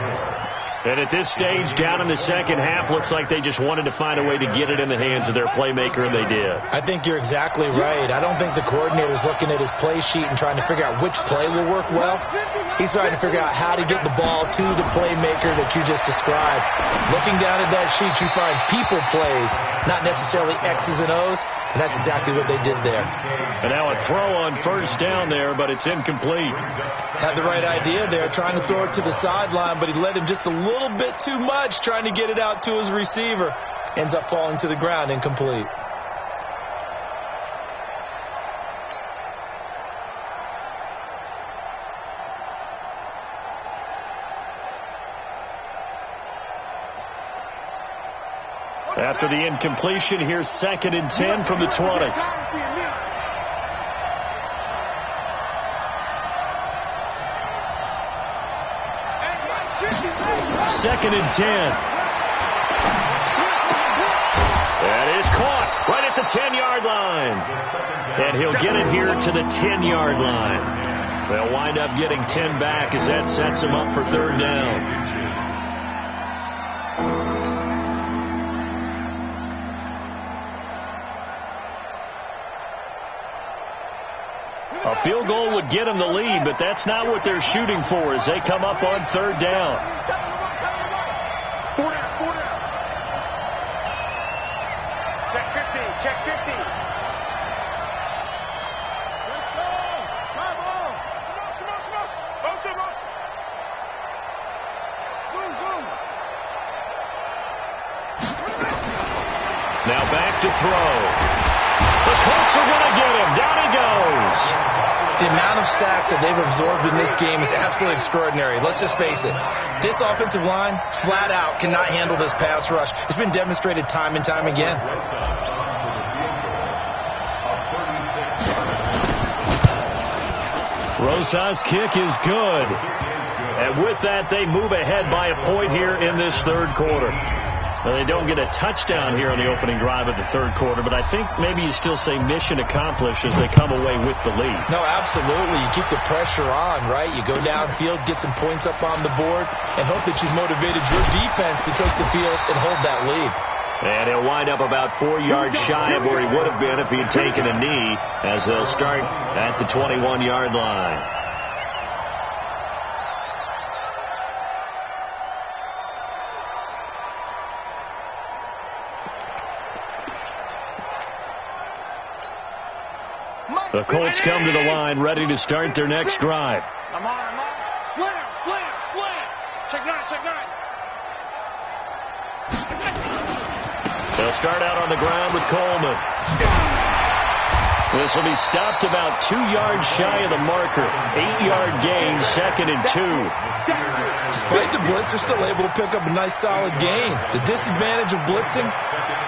And at this stage, down in the second half, looks like they just wanted to find a way to get it in the hands of their playmaker, and they did. I think you're exactly right. I don't think the coordinator's looking at his play sheet and trying to figure out which play will work well. He's trying to figure out how to get the ball to the playmaker that you just described. Looking down at that sheet, you find people plays, not necessarily X's and O's, and that's exactly what they did there. And now a throw on first down there, but it's incomplete. Had the right idea there, trying to throw it to the sideline, but he led him just a little bit too much, trying to get it out to his receiver. Ends up falling to the ground, incomplete. After the incompletion, here's 2nd and 10 from the 20. Second and 10. That is caught right at the 10-yard line. And he'll get it here to the 10-yard line. They'll wind up getting 10 back as that sets them up for third down. A field goal would get them the lead, but that's not what they're shooting for as they come up on third down. Check 15. Check 15. Let's go. Come on. Motion. Boom. Now back to throw. The Colts are going to get him. Down he goes. The amount of sacks that they've absorbed in this game is absolutely extraordinary. Let's just face it. This offensive line, flat out, cannot handle this pass rush. It's been demonstrated time and time again. Rosa's kick is good. And with that, they move ahead by a point here in this third quarter. Well, they don't get a touchdown here on the opening drive of the third quarter, but I think maybe you still say mission accomplished as they come away with the lead. No, absolutely. You keep the pressure on, right? You go downfield, get some points up on the board, and hope that you've motivated your defense to take the field and hold that lead. And he'll wind up about 4 yards shy of where he would have been if he had taken a knee, as they'll start at the 21-yard line. The Colts come to the line, ready to start their next drive. I'm on. Slam. Check nine. They'll start out on the ground with Coleman. This will be stopped about 2 yards shy of the marker. 8-yard gain, 2nd and 2. Despite the blitz, they're still able to pick up a nice solid gain. The disadvantage of blitzing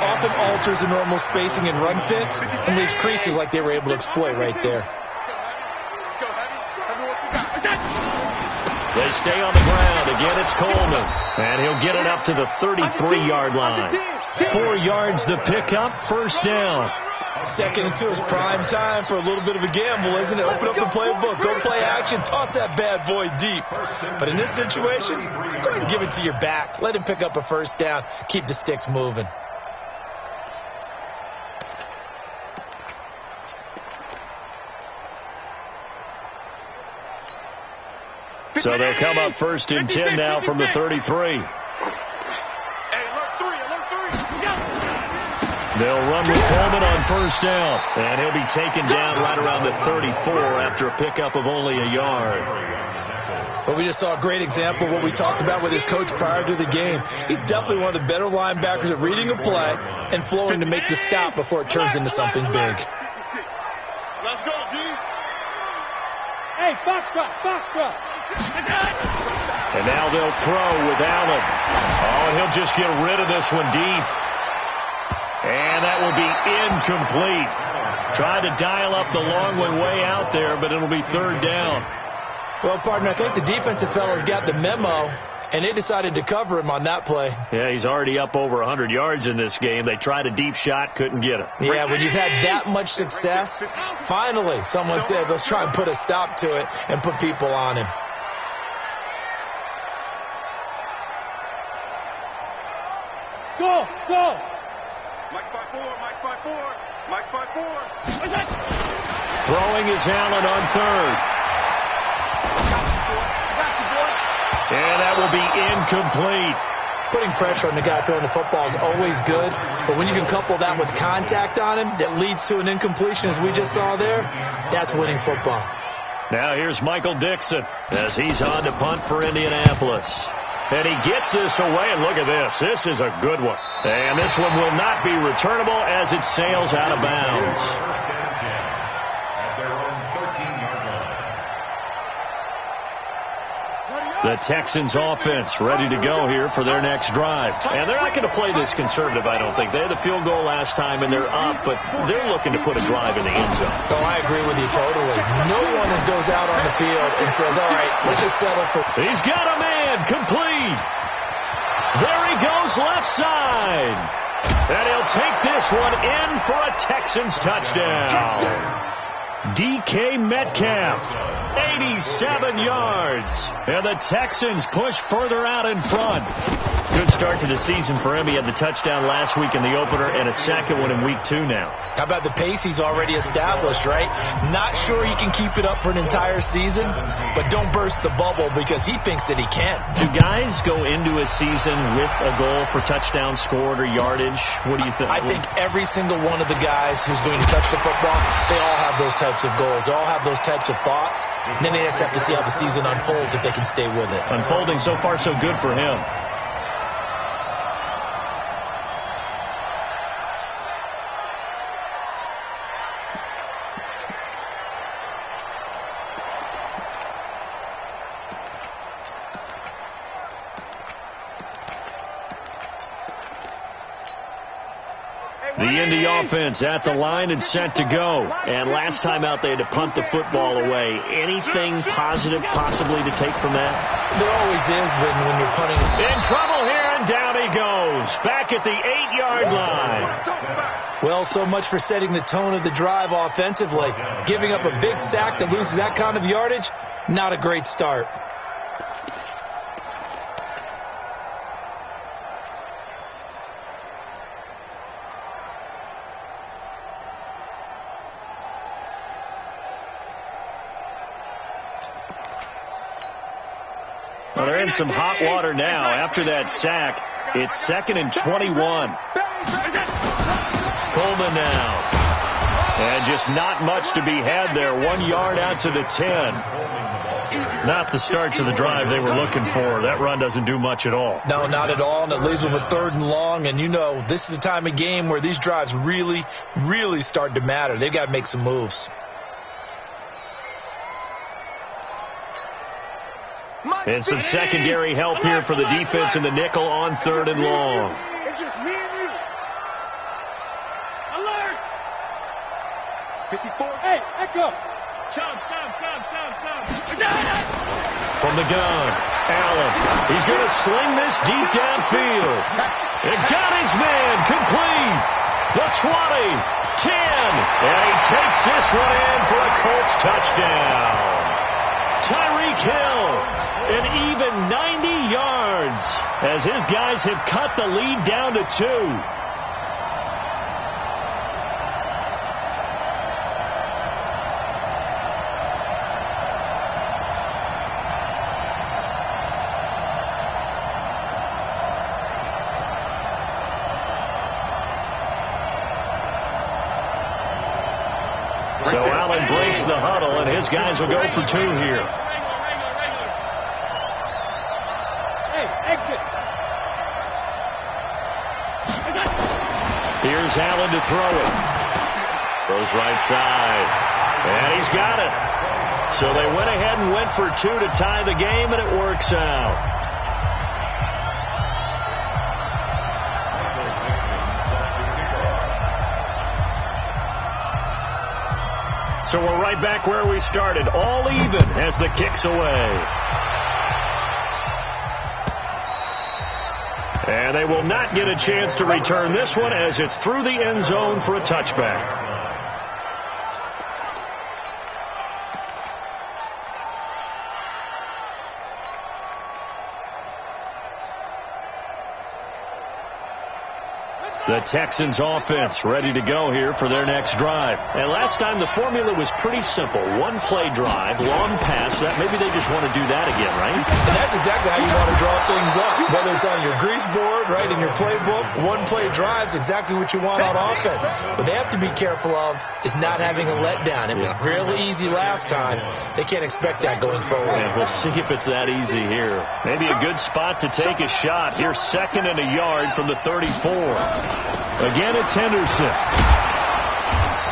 often alters the normal spacing and run fits and leaves creases like they were able to exploit right there. Let's go, Heavy, what you got? They stay on the ground. Again, it's Coleman. And he'll get it up to the 33-yard line. 4 yards the pickup, first down. 2nd and 2 is prime time for a little bit of a gamble, isn't it? Open up the playbook, go play action, toss that bad boy deep. But in this situation, go ahead and give it to your back. Let him pick up a first down. Keep the sticks moving. So they'll come up 1st and 10 now from the 33. They'll run with Coleman on first down, and he'll be taken down right around the 34 after a pickup of only a yard. Well, we just saw a great example of what we talked about with his coach prior to the game. He's definitely one of the better linebackers at reading a play and flowing to make the stop before it turns into something big. Let's go, D. Hey, foxtrot. And now they'll throw with Allen. Oh, and he'll just get rid of this one deep. And that will be incomplete. Tried to dial up the long one way out there, but it'll be 3rd down. Well, partner, I think the defensive fellas got the memo, and they decided to cover him on that play. Yeah, he's already up over 100 yards in this game. They tried a deep shot, couldn't get it. Yeah, when you've had that much success, finally someone said, let's try and put a stop to it and put people on him. Go. Mike 5-4. Throwing is Allen on 3rd. And that will be incomplete. Putting pressure on the guy throwing the football is always good, but when you can couple that with contact on him that leads to an incompletion, as we just saw there, that's winning football. Now here's Michael Dixon as he's on to punt for Indianapolis. And he gets this away, and look at this. This is a good one. And this one will not be returnable as it sails out of bounds. The Texans offense ready to go here for their next drive. And they're not going to play this conservative, I don't think. They had the field goal last time, and they're up, but they're looking to put a drive in the end zone. Oh, I agree with you totally. No one goes out on the field and says, all right, let's just settle for... He's got a man, complete. There he goes, left side. And he'll take this one in for a Texans touchdown. DK Metcalf, 87 yards. And the Texans push further out in front. Good start to the season for him. He had the touchdown last week in the opener and a second one in week 2 now. How about the pace he's already established, right? Not sure he can keep it up for an entire season, but don't burst the bubble because he thinks that he can. Do guys go into a season with a goal for touchdown scored or yardage? What do you think? I think every single one of the guys who's going to touch the football, they all have those types of goals. They all have those types of thoughts. And then they just have to see how the season unfolds if they can stay with it. Unfolding so far so good for him. The The Indy offense at the line and set to go. And last time out, they had to punt the football away. Anything positive possibly to take from that? There always is when you're punting. In trouble here, and down he goes. Back at the 8-yard line. Well, so much for setting the tone of the drive offensively. Giving up a big sack that loses that kind of yardage, not a great start. Well, they're in some hot water now. After that sack, it's 2nd and 21. Coleman now. And just not much to be had there. 1 yard out to the 10. Not the start to the drive they were looking for. That run doesn't do much at all. No, not at all, and it leaves them with 3rd and long. And you know, this is the time of game where these drives really, really start to matter. They've got to make some moves. And some secondary help here for the defense in the nickel on 3rd and long. It's just me and you. Alert! 54. Hey, echo! Stop. From the gun, Allen. He's going to sling this deep downfield. It got his man complete. The 20, 10. And he takes this one in for a Colts touchdown. Tyreek Hill. An even 90 yards as his guys have cut the lead down to 2. So Allen breaks the huddle, and his guys will go for 2 here. Here's Allen to throw it. Throws right side. And he's got it. So they went ahead and went for 2 to tie the game, and it works out. So we're right back where we started. All even as the kick's away. And they will not get a chance to return this one as it's through the end zone for a touchback. The Texans offense ready to go here for their next drive. And last time the formula was pretty simple. 1-play drive, long pass. That maybe they just want to do that again, right? And that's exactly how you want to draw things up. Whether it's on your grease board, right, in your playbook, 1-play drive's exactly what you want on offense. What they have to be careful of is not having a letdown. It was really easy last time. They can't expect that going forward. And we'll see if it's that easy here. Maybe a good spot to take a shot. Here's 2nd and a yard from the 34. Again, it's Henderson.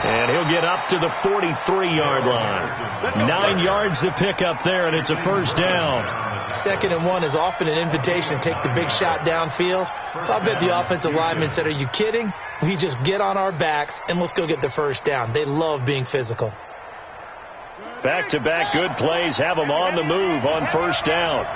And he'll get up to the 43-yard line. 9 yards to pick up there, and it's a first down. 2nd and 1 is often an invitation to take the big shot downfield. I'll bet the offensive lineman said, are you kidding? We just get on our backs, and let's go get the first down. They love being physical. Back-to-back good plays have them on the move on first down.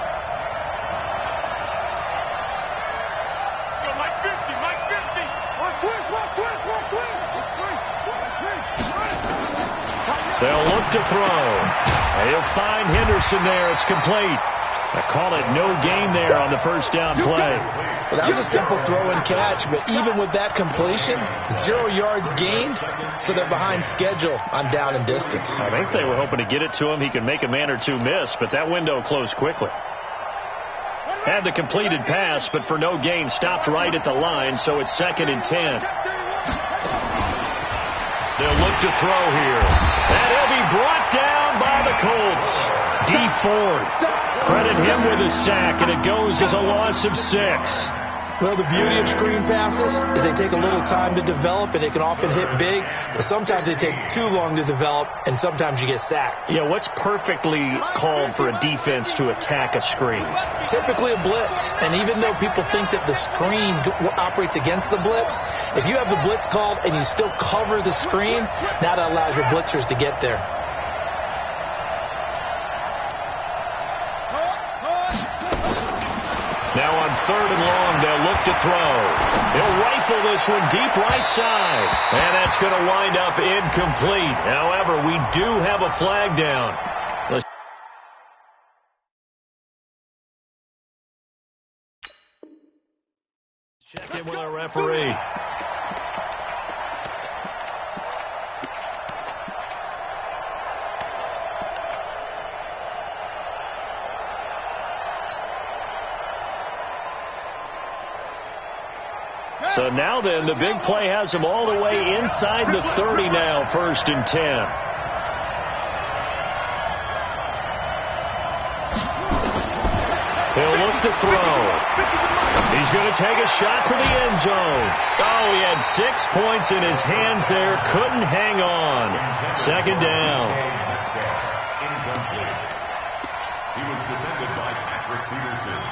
They'll look to throw. He'll find Henderson there. It's complete. I call it no gain there on the first down play. Well, that was a simple throw and catch, but even with that completion, 0 yards gained, so they're behind schedule on down and distance. I think they were hoping to get it to him. He could make a man or two miss, but that window closed quickly. Had the completed pass, but for no gain, stopped right at the line, so it's 2nd and 10. They'll look to throw here. And he'll be brought down by the Colts. D Ford. Credit him with a sack, and it goes as a loss of 6. Well, the beauty of screen passes is they take a little time to develop, and they can often hit big, but sometimes they take too long to develop, and sometimes you get sacked. Yeah, what's perfectly called for a defense to attack a screen? Typically a blitz, and even though people think that the screen operates against the blitz, if you have the blitz called and you still cover the screen, that allows your blitzers to get there. Now on 3rd and long, they'll look to throw. He'll rifle this one deep right side. And that's going to wind up incomplete. However, we do have a flag down. Check in with our referee. So now then, the big play has them all the way inside the 30 now, 1st and 10. He'll look to throw. He's going to take a shot for the end zone. Oh, he had 6 points in his hands there. Couldn't hang on. 2nd down. Incomplete. He was defended by Patrick Peterson.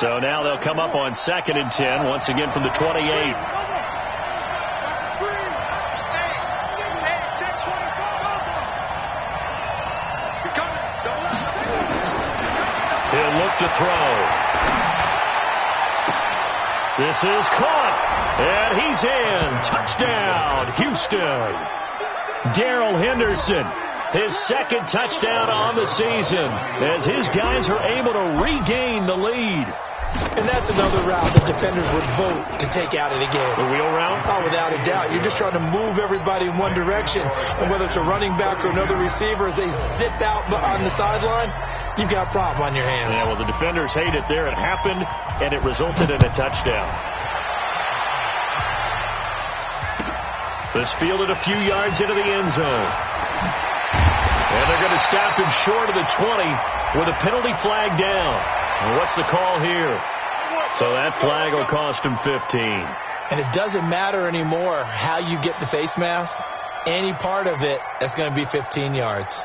So now they'll come up on 2nd and 10, once again from the 28. He'll look to throw. This is caught, and he's in. Touchdown, Houston. Darrell Henderson, his 2nd touchdown on the season, as his guys are able to regain the lead. And that's another route that defenders would vote to take out of the game. The wheel route? Oh, without a doubt. You're just trying to move everybody in one direction. And whether it's a running back or another receiver, as they zip out on the sideline, you've got a problem on your hands. Yeah, well, the defenders hate it there. It happened, and it resulted in a touchdown. This fielded a few yards into the end zone. And they're going to stop him short of the 20 with a penalty flag down. And what's the call here? So that flag will cost him 15. And it doesn't matter anymore how you get the face mask. Any part of it, that's going to be 15 yards.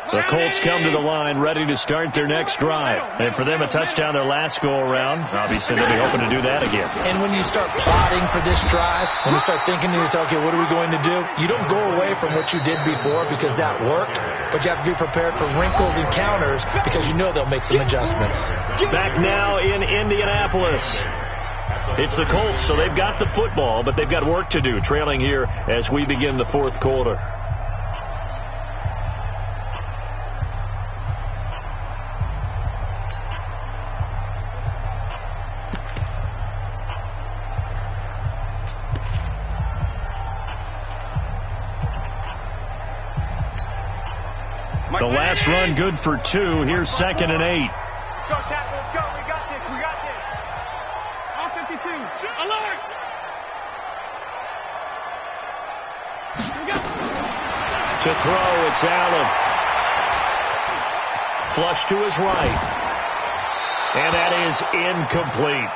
The Colts come to the line ready to start their next drive. And for them, a touchdown their last go-around. Obviously, they'll be hoping to do that again. And when you start plotting for this drive, when you start thinking to yourself, okay, what are we going to do? You don't go away from what you did before because that worked, but you have to be prepared for wrinkles and counters because you know they'll make some adjustments. Back now in Indianapolis. It's the Colts, so they've got the football, but they've got work to do, trailing here as we begin the 4th quarter. The last run good for 2. Here's 2nd and 8. Let's go, tackle. Let's go. We got this. We got this. All 52. Alert! To throw, it's Allen. Flush to his right. And that is incomplete.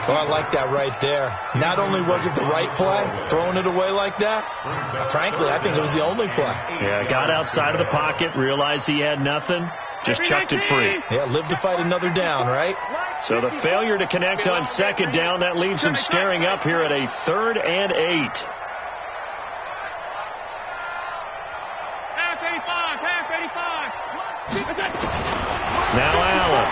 Oh, I like that right there. Not only was it the right play, throwing it away like that, frankly, I think it was the only play. Yeah, got outside of the pocket, realized he had nothing, just chucked it free. Yeah, live to fight another down, right? So the failure to connect on 2nd down, that leaves him staring up here at a 3rd and 8. Half 85. Half 85. Now Allen.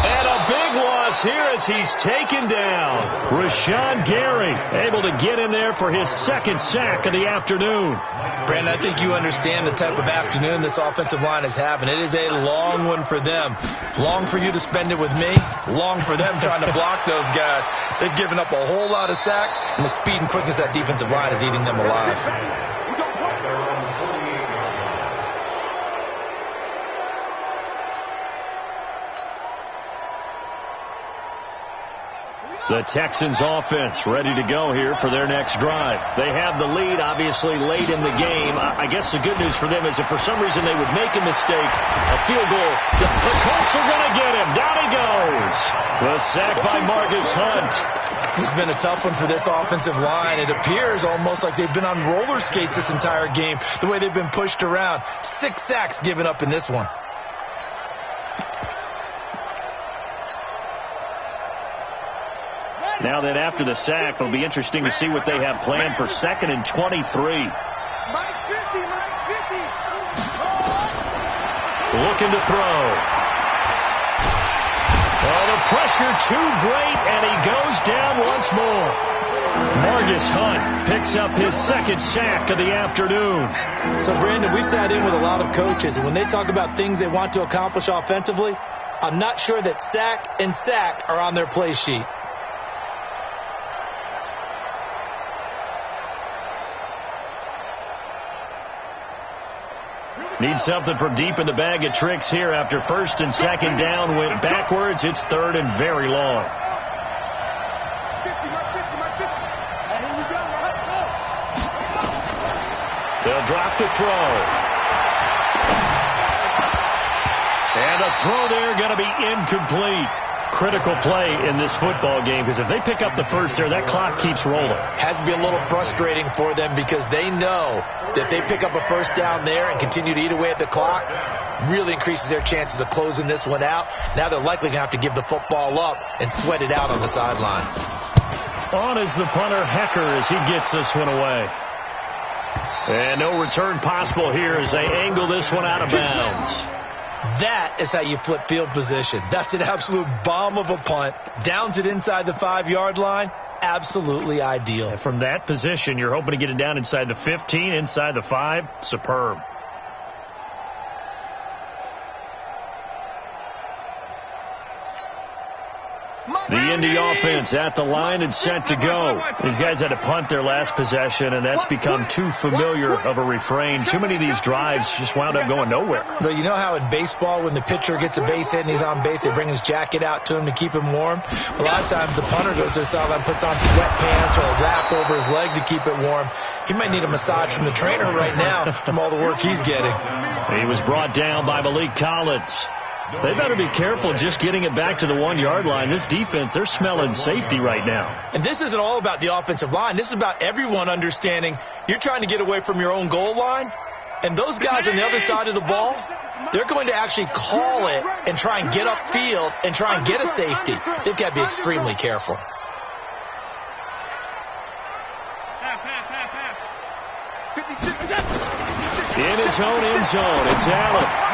And a big loss loss here as he's taken down. Rashawn Gary able to get in there for his second sack of the afternoon. Brandon, I think you understand the type of afternoon this offensive line is having. It is a long one for them. Long for you to spend it with me. Long for them trying to block those guys. They've given up a whole lot of sacks, and the speed and quickness of that defensive line is eating them alive. The Texans offense ready to go here for their next drive. They have the lead, obviously, late in the game. I guess the good news for them is if for some reason they would make a mistake, a field goal, the Colts are going to get him. Down he goes. The sack by Marcus Hunt. It's been a tough one for this offensive line. It appears almost like they've been on roller skates this entire game, the way they've been pushed around. 6 sacks given up in this one. Now then, after the sack, it'll be interesting to see what they have planned for 2nd and 23. Mike's 50, Mike's 50. Looking to throw. Oh, the pressure too great, and he goes down once more. Marcus Hunt picks up his second sack of the afternoon. So, Brandon, we sat in with a lot of coaches, and when they talk about things they want to accomplish offensively, I'm not sure that sack and sack are on their play sheet. Need something from deep in the bag of tricks here after 1st and 2nd down went backwards. It's 3rd and very long. They'll drop the throw. And a throw there going to be incomplete. Critical play in this football game because if they pick up the first there, that clock keeps rolling. Has to be a little frustrating for them because they know that if they pick up a first down there and continue to eat away at the clock, really increases their chances of closing this one out. Now they're likely going to have to give the football up and sweat it out on the sideline. On is the punter, Hecker, as he gets this one away. And no return possible here as they angle this one out of bounds. That is how you flip field position. That's an absolute bomb of a punt. Downs it inside the 5-yard line. Absolutely ideal. And from that position, you're hoping to get it down inside the 15, inside the 5. Superb. The Indy offense at the line and set to go. These guys had to punt their last possession, and that's become too familiar of a refrain. Too many of these drives just wound up going nowhere. But you know how in baseball, when the pitcher gets a base hit and he's on base, they bring his jacket out to him to keep him warm? A lot of times the punter goes to the sideline, puts on sweatpants or a wrap over his leg to keep it warm. He might need a massage from the trainer right now from all the work he's getting. He was brought down by Malik Collins. They better be careful just getting it back to the 1-yard line. This defense, they're smelling safety right now. And this isn't all about the offensive line. This is about everyone understanding you're trying to get away from your own goal line. And those guys on the other side of the ball, they're going to actually call it and try and get upfield and try and get a safety. They've got to be extremely careful. In his own end zone, it's Allen.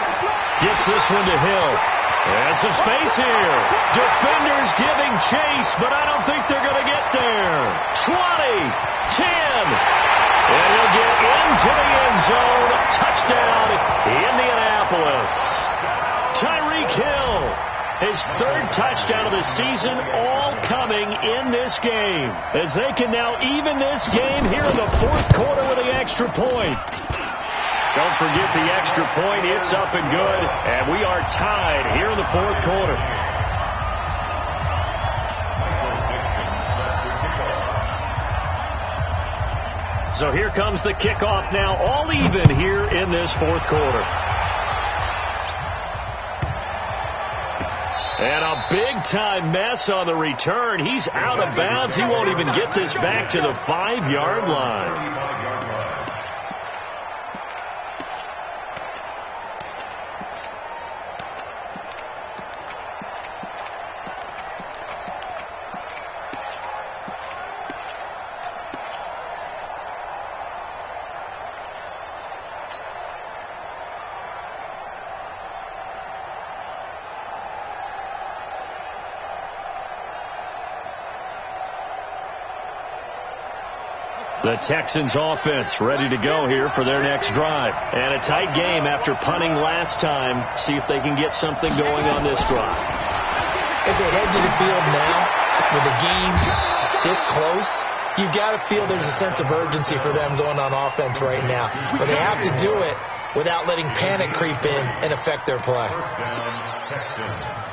Gets this one to Hill. And some space here. Defenders giving chase, but I don't think they're going to get there. 20, 10. And he'll get into the end zone. Touchdown, Indianapolis. Tyreek Hill, his 3rd touchdown of the season, all coming in this game. As they can now even this game here in the 4th quarter with the extra point. Don't forget the extra point. It's up and good. And we are tied here in the 4th quarter. So here comes the kickoff now, all even here in this 4th quarter. And a big-time mess on the return. He's out of bounds. He won't even get this back to the 5-yard line. The Texans offense ready to go here for their next drive. And a tight game after punting last time. See if they can get something going on this drive. As they head to the field now, with the game this close, you've got to feel there's a sense of urgency for them going on offense right now. But they have to do it without letting panic creep in and affect their play. First down, Texans.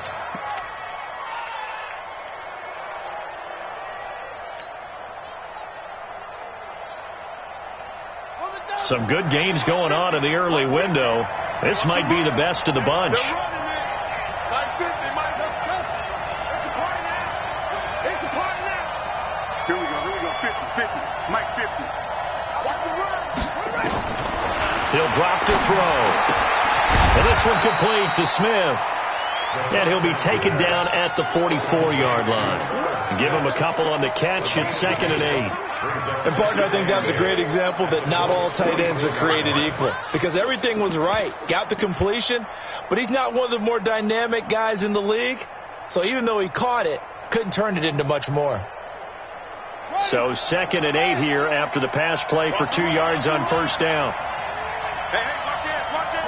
Some good games going on in the early window. This might be the best of the bunch. Here we go. 50. Mike 50. Watch the run. He'll drop to throw. And this one complete to Smith. And he'll be taken down at the 44-yard line. Give him a couple on the catch. It's 2nd and 8. And, partner, I think that's a great example that not all tight ends are created equal. Because everything was right. Got the completion, but he's not one of the more dynamic guys in the league. So even though he caught it, couldn't turn it into much more. So 2nd and 8 here after the pass play for 2 yards on first down. Hey, watch it.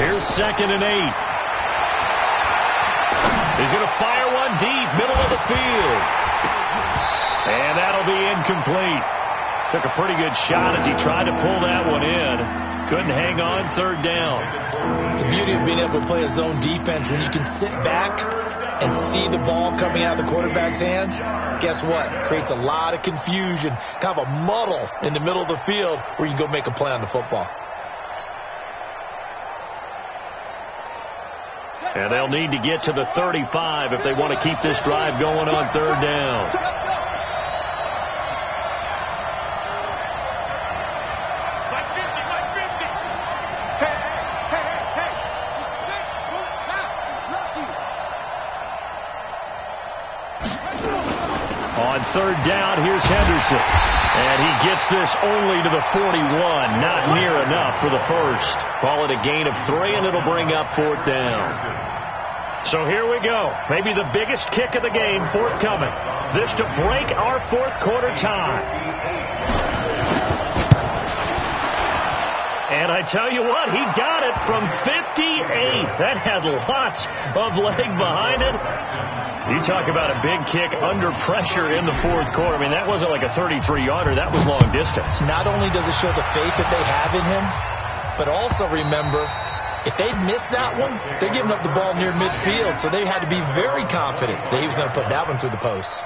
Here's 2nd and 8. He's going to fire one deep, middle of the field. And that'll be incomplete. Took a pretty good shot as he tried to pull that one in. Couldn't hang on, 3rd down. The beauty of being able to play a zone defense when you can sit back and see the ball coming out of the quarterback's hands, guess what? Creates a lot of confusion, kind of a muddle in the middle of the field where you can go make a play on the football. And they'll need to get to the 35 if they want to keep this drive going on 3rd down. On 3rd down, here's Henderson. And he gets this only to the 41. Not near enough for the first. Call it a gain of 3, and it'll bring up 4th down. So here we go. Maybe the biggest kick of the game forthcoming. This to break our 4th quarter tie. And I tell you what, he got it from 58. That had lots of leg behind it. You talk about a big kick under pressure in the 4th quarter. I mean, that wasn't like a 33-yarder. That was long distance. Not only does it show the faith that they have in him, but also remember, if they'd missed that one, they're giving up the ball near midfield, so they had to be very confident that he was going to put that one through the post.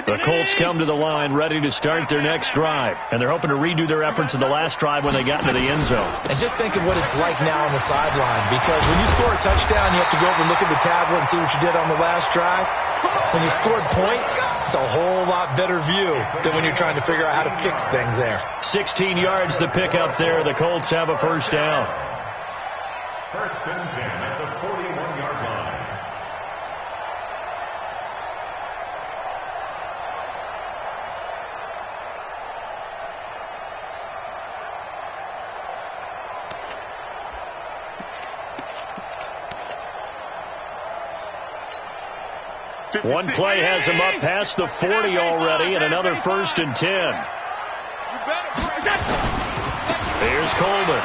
The Colts come to the line ready to start their next drive. And they're hoping to redo their efforts in the last drive when they got into the end zone. And just think of what it's like now on the sideline. Because when you score a touchdown, you have to go over and look at the tablet and see what you did on the last drive. When you scored points, it's a whole lot better view than when you're trying to figure out how to fix things there. 16 yards the pickup there. The Colts have a first down. 1st and 10 at the 41-yard line. One play has him up past the 40 already, and another 1st and 10. Here's Coleman.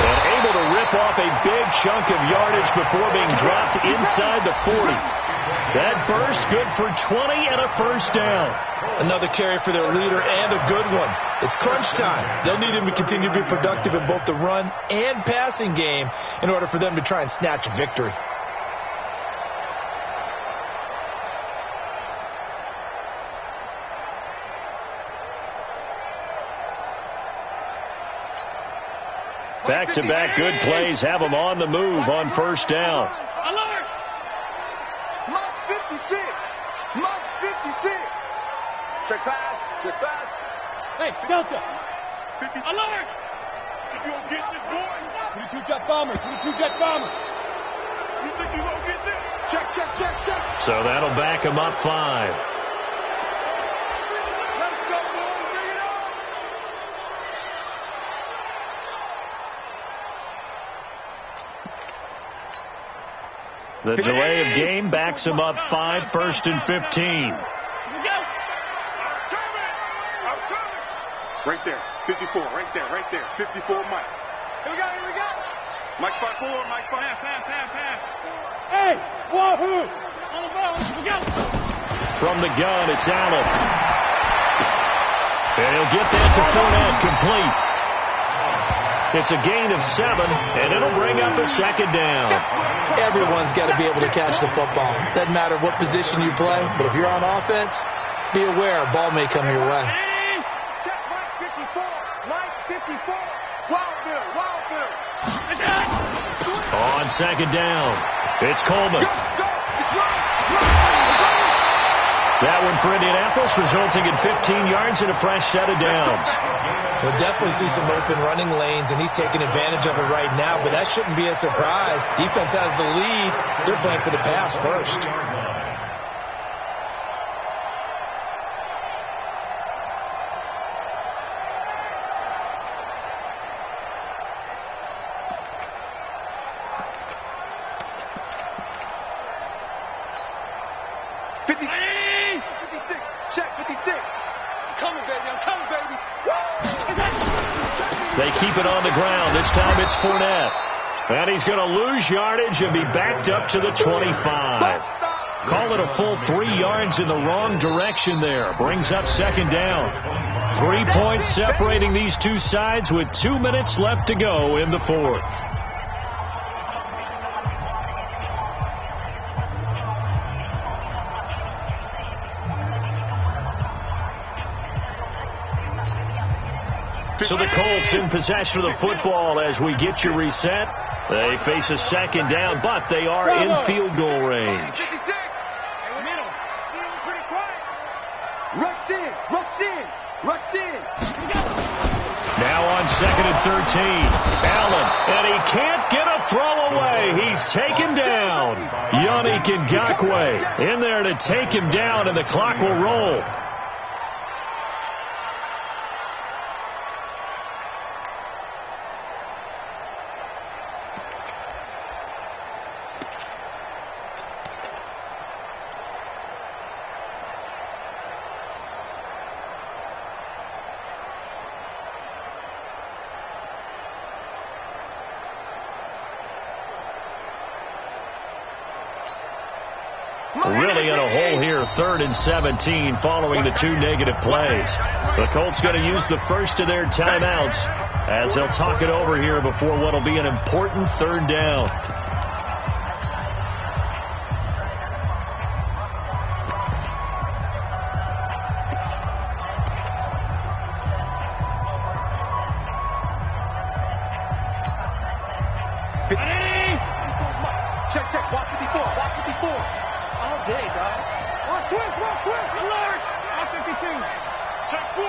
And able to rip off a big chunk of yardage before being dropped inside the 40. That burst good for 20 and a first down. Another carry for their leader and a good one. It's crunch time. They'll need him to continue to be productive in both the run and passing game in order for them to try and snatch a victory. Back-to-back good plays have them on the move on first down. Mark 56. Check pass. Check pass. Hey, Delta. 50. Alert. You gonna get this, boy? 22 jet bomber. 22 jet bomber. You think you gonna get this? Check, check, check, check. So that'll back him up 5. Let's go, boys. Bring it on. The delay of game backs him up 5, 1st and 15. Right there, 54, right there, 54, Mike. Here we go. Mike 5-4, Mike 5. Pass. Hey, wahoo! On the ball, here we go. From the gun, it's Allen. And he'll get that to Fournette, complete. It's a gain of 7, and it'll bring up a 2nd down. Everyone's got to be able to catch the football. Doesn't matter what position you play, but if you're on offense, be aware a ball may come your way. Check Mike 54, Mike 54. Wildville. On 2nd down, it's Coleman. That one for Indianapolis, resulting in 15 yards and a fresh set of downs. We'll definitely see some open running lanes, and he's taking advantage of it right now, but that shouldn't be a surprise. Defense has the lead. They're playing for the pass first. They keep it on the ground. This time it's Fournette. And he's going to lose yardage and be backed up to the 25. Call it a full 3 yards in the wrong direction there. Brings up 2nd down. 3 points separating these two sides with 2 minutes left to go in the 4th. So the Colts in possession of the football as we get you reset. They face a 2nd down, but they are in field goal range. 56. Pretty quiet. Rush in. Now on 2nd and 13. Allen, and he can't get a throw away. He's taken down. Yannick Ngakoue in there to take him down, and the clock will roll. Really in a hole here, 3rd and 17 following the 2 negative plays. The Colts going to use the first of their timeouts as they'll talk it over here before what will be an important 3rd down. Check, walk 54. All day, dog. Walk twist. Alert! All 52. Check 4.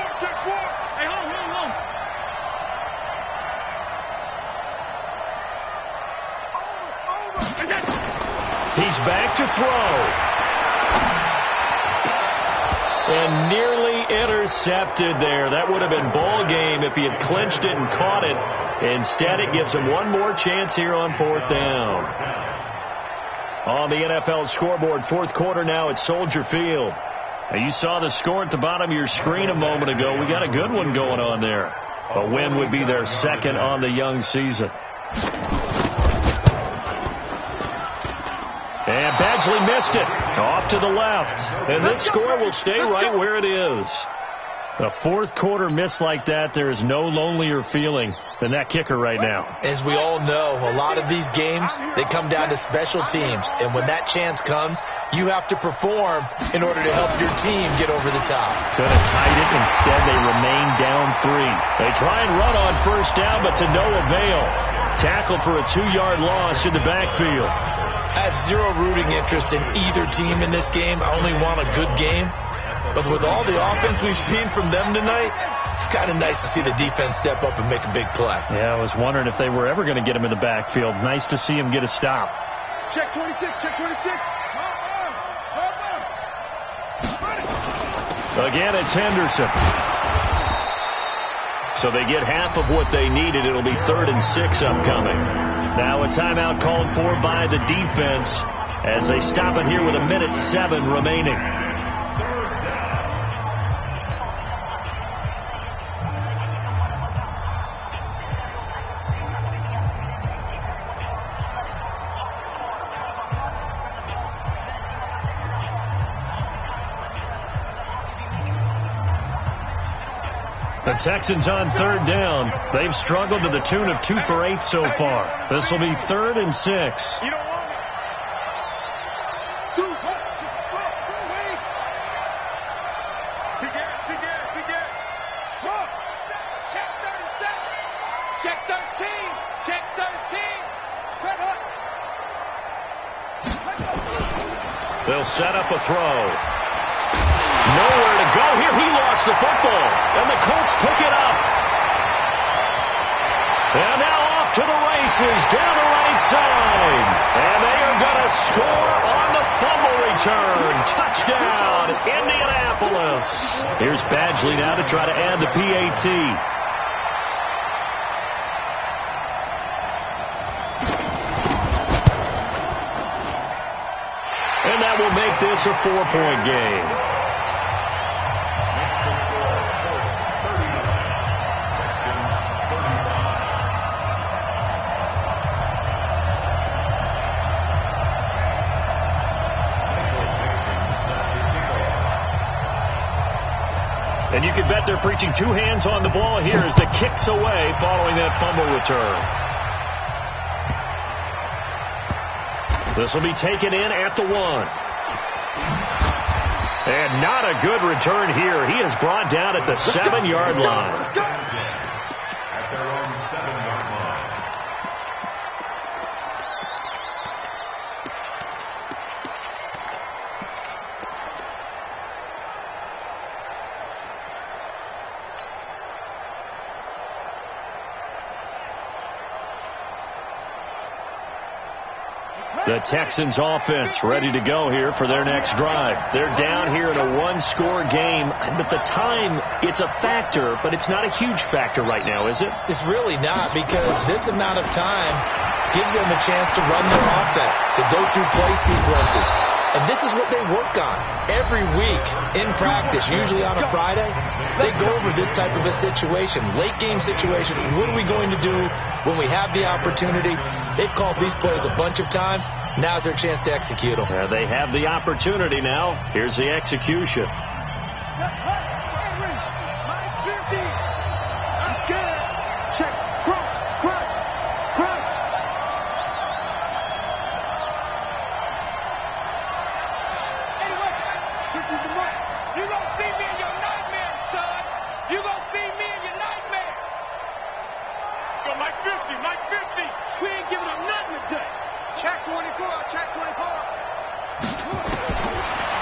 Hey, hold. He's back to throw. And nearly intercepted there. That would have been ball game if he had clinched it and caught it. Instead, it gives him one more chance here on 4th down. On the NFL scoreboard, 4th quarter now at Soldier Field. Now you saw the score at the bottom of your screen a moment ago. We got a good one going on there. A win would be their 2nd on the young season. And Badgley missed it. Off to the left. And this score will stay right where it is. A 4th quarter miss like that, there is no lonelier feeling than that kicker right now. As we all know, a lot of these games, they come down to special teams. And when that chance comes, you have to perform in order to help your team get over the top. Could have tied it. Instead, they remain down 3. They try and run on 1st down, but to no avail. Tackled for a 2-yard loss in the backfield. I have zero rooting interest in either team in this game. I only want a good game. But with all the offense we've seen from them tonight, it's kind of nice to see the defense step up and make a big play. Yeah, I was wondering if they were ever going to get him in the backfield. Nice to see him get a stop. Check 26, check 26. Again, it's Henderson. So they get half of what they needed. It'll be 3rd and 6 upcoming. Now a timeout called for by the defense as they stop it here with 1:07 remaining. The Texans on 3rd down. They've struggled to the tune of 2 for 8 so far. This will be 3rd and 6. You don't want me. Wait. Begin. Check 37. Check 13. Check 13. Set up. They'll set up a throw. Nowhere to go here. He lost the football. And the Colts pick it up. And now off to the races down the right side. And they are going to score on the fumble return. Touchdown, Indianapolis. Here's Badgley now to try to add the PAT. And that will make this a 4-point game. And you can bet they're preaching 2 hands on the ball here as the kick's away following that fumble return. This will be taken in at the 1. And not a good return here. He is brought down at the 7-yard line. At their own 7-yard line. The Texans offense ready to go here for their next drive. They're down here in a 1-score game. But the time, it's a factor, but it's not a huge factor right now, is it? It's really not, because this amount of time gives them a chance to run their offense, to go through play sequences. And this is what they work on every week in practice, usually on a Friday. They go over this type of a situation, late game situation. What are we going to do when we have the opportunity? They've called these plays a bunch of times. Now's their chance to execute them. They have the opportunity now. Here's the execution. Check. Crunch. Anyway, is the mark. You gonna see me in your nightmares, son. You gonna see me in your nightmares. Let's go, Mike 50. We ain't giving up nothing today. Check 24.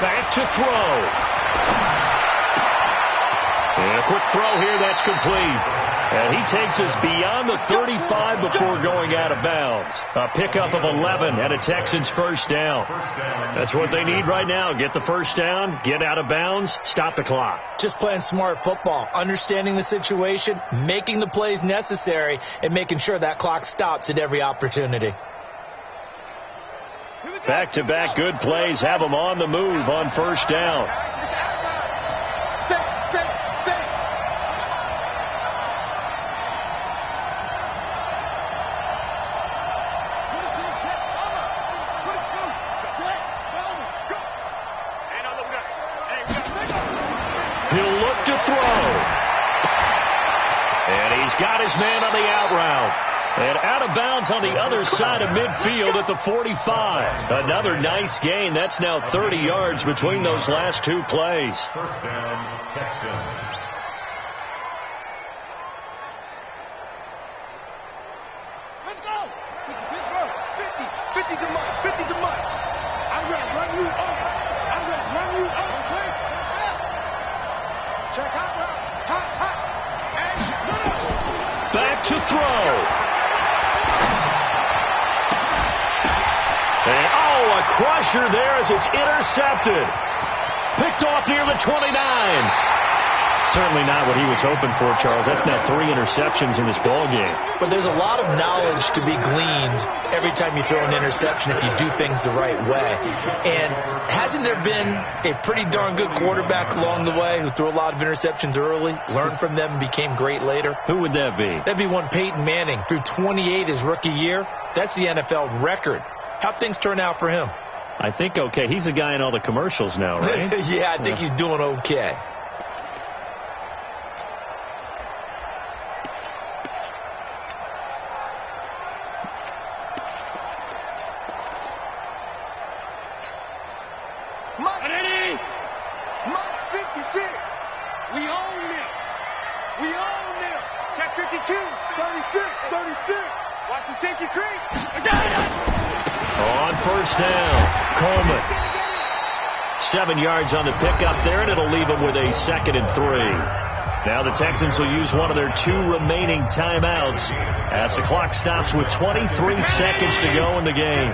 Back to throw. And a quick throw here, that's complete. And he takes us beyond the 35 before going out of bounds. A pickup of 11 and a Texans first down. That's what they need right now. Get the first down, get out of bounds, stop the clock. Just playing smart football, understanding the situation, making the plays necessary, and making sure that clock stops at every opportunity. Back-to-back good plays have them on the move on first down. He'll look to throw. And he's got his man on the out route. And out of bounds on the other side of midfield at the 45. Another nice gain. That's now 30 yards between those last 2 plays. First down, Texans. Let's go. 50 to Mike. I'm going to run you over. throw. And, a crusher there as it's intercepted. Picked off near the 29. Certainly not what he was hoping for, Charles. That's now 3 interceptions in this ball game. But there's a lot of knowledge to be gleaned every time you throw an interception if you do things the right way. And hasn't there been a pretty darn good quarterback along the way who threw a lot of interceptions early, learned from them, and became great later? Who would that be? That'd be one Peyton Manning. Threw 28 his rookie year. That's the NFL record. How'd things turn out for him? I think okay. He's the guy in all the commercials now, right? Yeah, I think he's doing okay. Mike 56. We own them. We own them. Check 52. 36. 36. Watch the safety creep. On first down, Coleman. 7 yards on the pickup there, and it'll leave him with a 2nd and 3. Now the Texans will use one of their 2 remaining timeouts as the clock stops with 23 seconds to go in the game.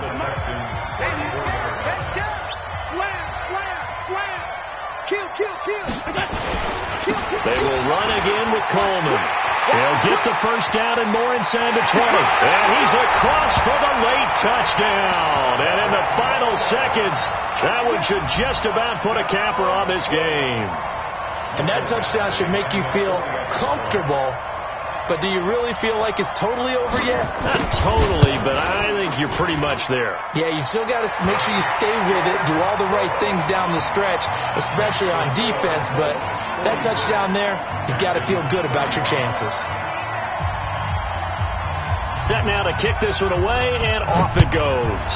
They will run again with Coleman. They'll get the first down and more inside the 20. And he's across for the late touchdown. And in the final seconds, that one should just about put a capper on this game. And that touchdown should make you feel comfortable. But do you really feel like it's totally over yet? Not totally, but I think you're pretty much there. Yeah, you've still got to make sure you stay with it, do all the right things down the stretch, especially on defense. But that touchdown there, you've got to feel good about your chances. Set now to kick this one away, and off it goes.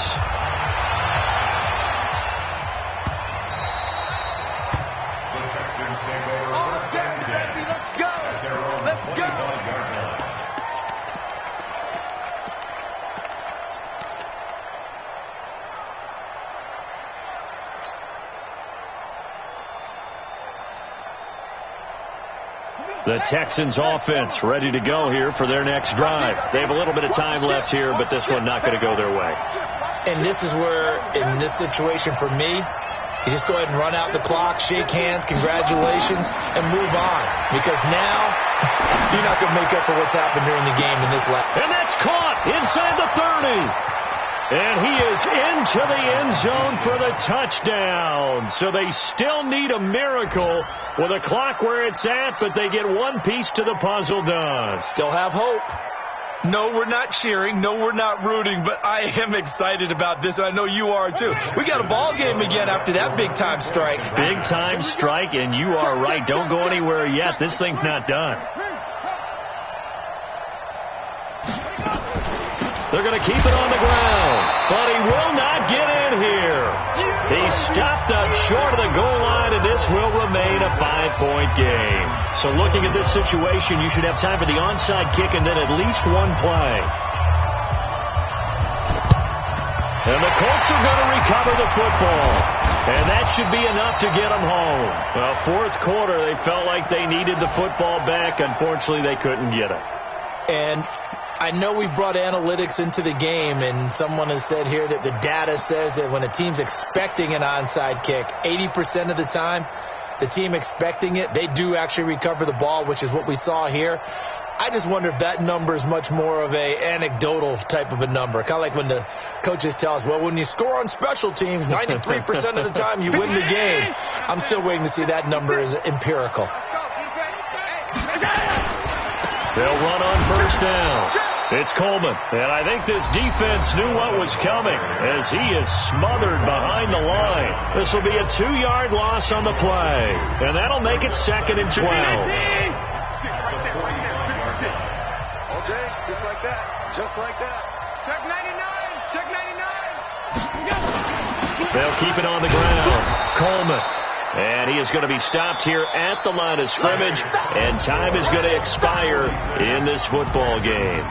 The Texans offense ready to go here for their next drive. They have a little bit of time left here, but this one not going to go their way. And this is where, in this situation for me, you just go ahead and run out the clock, shake hands, congratulations, and move on. Because now, you're not going to make up for what's happened during the game in this lap. And that's caught inside the 30. And he is into the end zone for the touchdown. So they still need a miracle with a clock where it's at, but they get one piece to the puzzle done. Still have hope. No, we're not cheering. No, we're not rooting, but I am excited about this, and I know you are too. We got a ball game again after that big-time strike. Big-time strike, and you are right. Don't go anywhere yet. This thing's not done. They're going to keep it on the ground, but he will not get in here. He's stopped up short of the goal line, and this will remain a 5-point game. So looking at this situation, you should have time for the onside kick and then at least one play. And the Colts are going to recover the football. And that should be enough to get them home. Well, fourth quarter, they felt like they needed the football back. Unfortunately, they couldn't get it. And I know we brought analytics into the game, and someone has said here that the data says that when a team's expecting an onside kick, 80% of the time, the team expecting it, they do actually recover the ball, which is what we saw here. I just wonder if that number is much more of a anecdotal type of a number. Kind of like when the coaches tell us, well, when you score on special teams, 93% of the time you win the game. I'm still waiting to see that number is empirical. They'll run on first down. It's Coleman, and I think this defense knew what was coming as he is smothered behind the line. This will be a 2-yard loss on the play, and that'll make it 2nd and 12. All day, just like that. Just like that. Check 99. Check 99. They'll keep it on the ground. Coleman. And he is going to be stopped here at the line of scrimmage, and time is going to expire in this football game.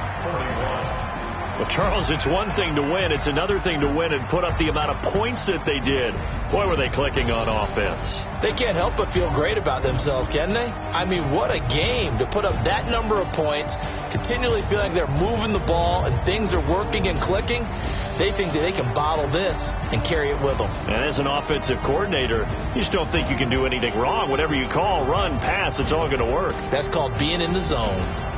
Well, Charles, it's one thing to win. It's another thing to win and put up the amount of points that they did. Boy, were they clicking on offense. They can't help but feel great about themselves, can they? I mean, what a game to put up that number of points, continually feel like they're moving the ball and things are working and clicking. They think that they can bottle this and carry it with them. And as an offensive coordinator, you just don't think you can do anything wrong. Whatever you call, run, pass, it's all going to work. That's called being in the zone.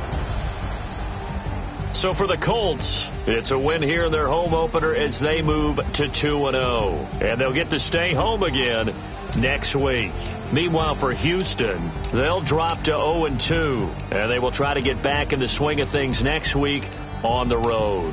So for the Colts, it's a win here in their home opener as they move to 2-0. And they'll get to stay home again next week. Meanwhile, for Houston, they'll drop to 0-2. And they will try to get back in the swing of things next week on the road.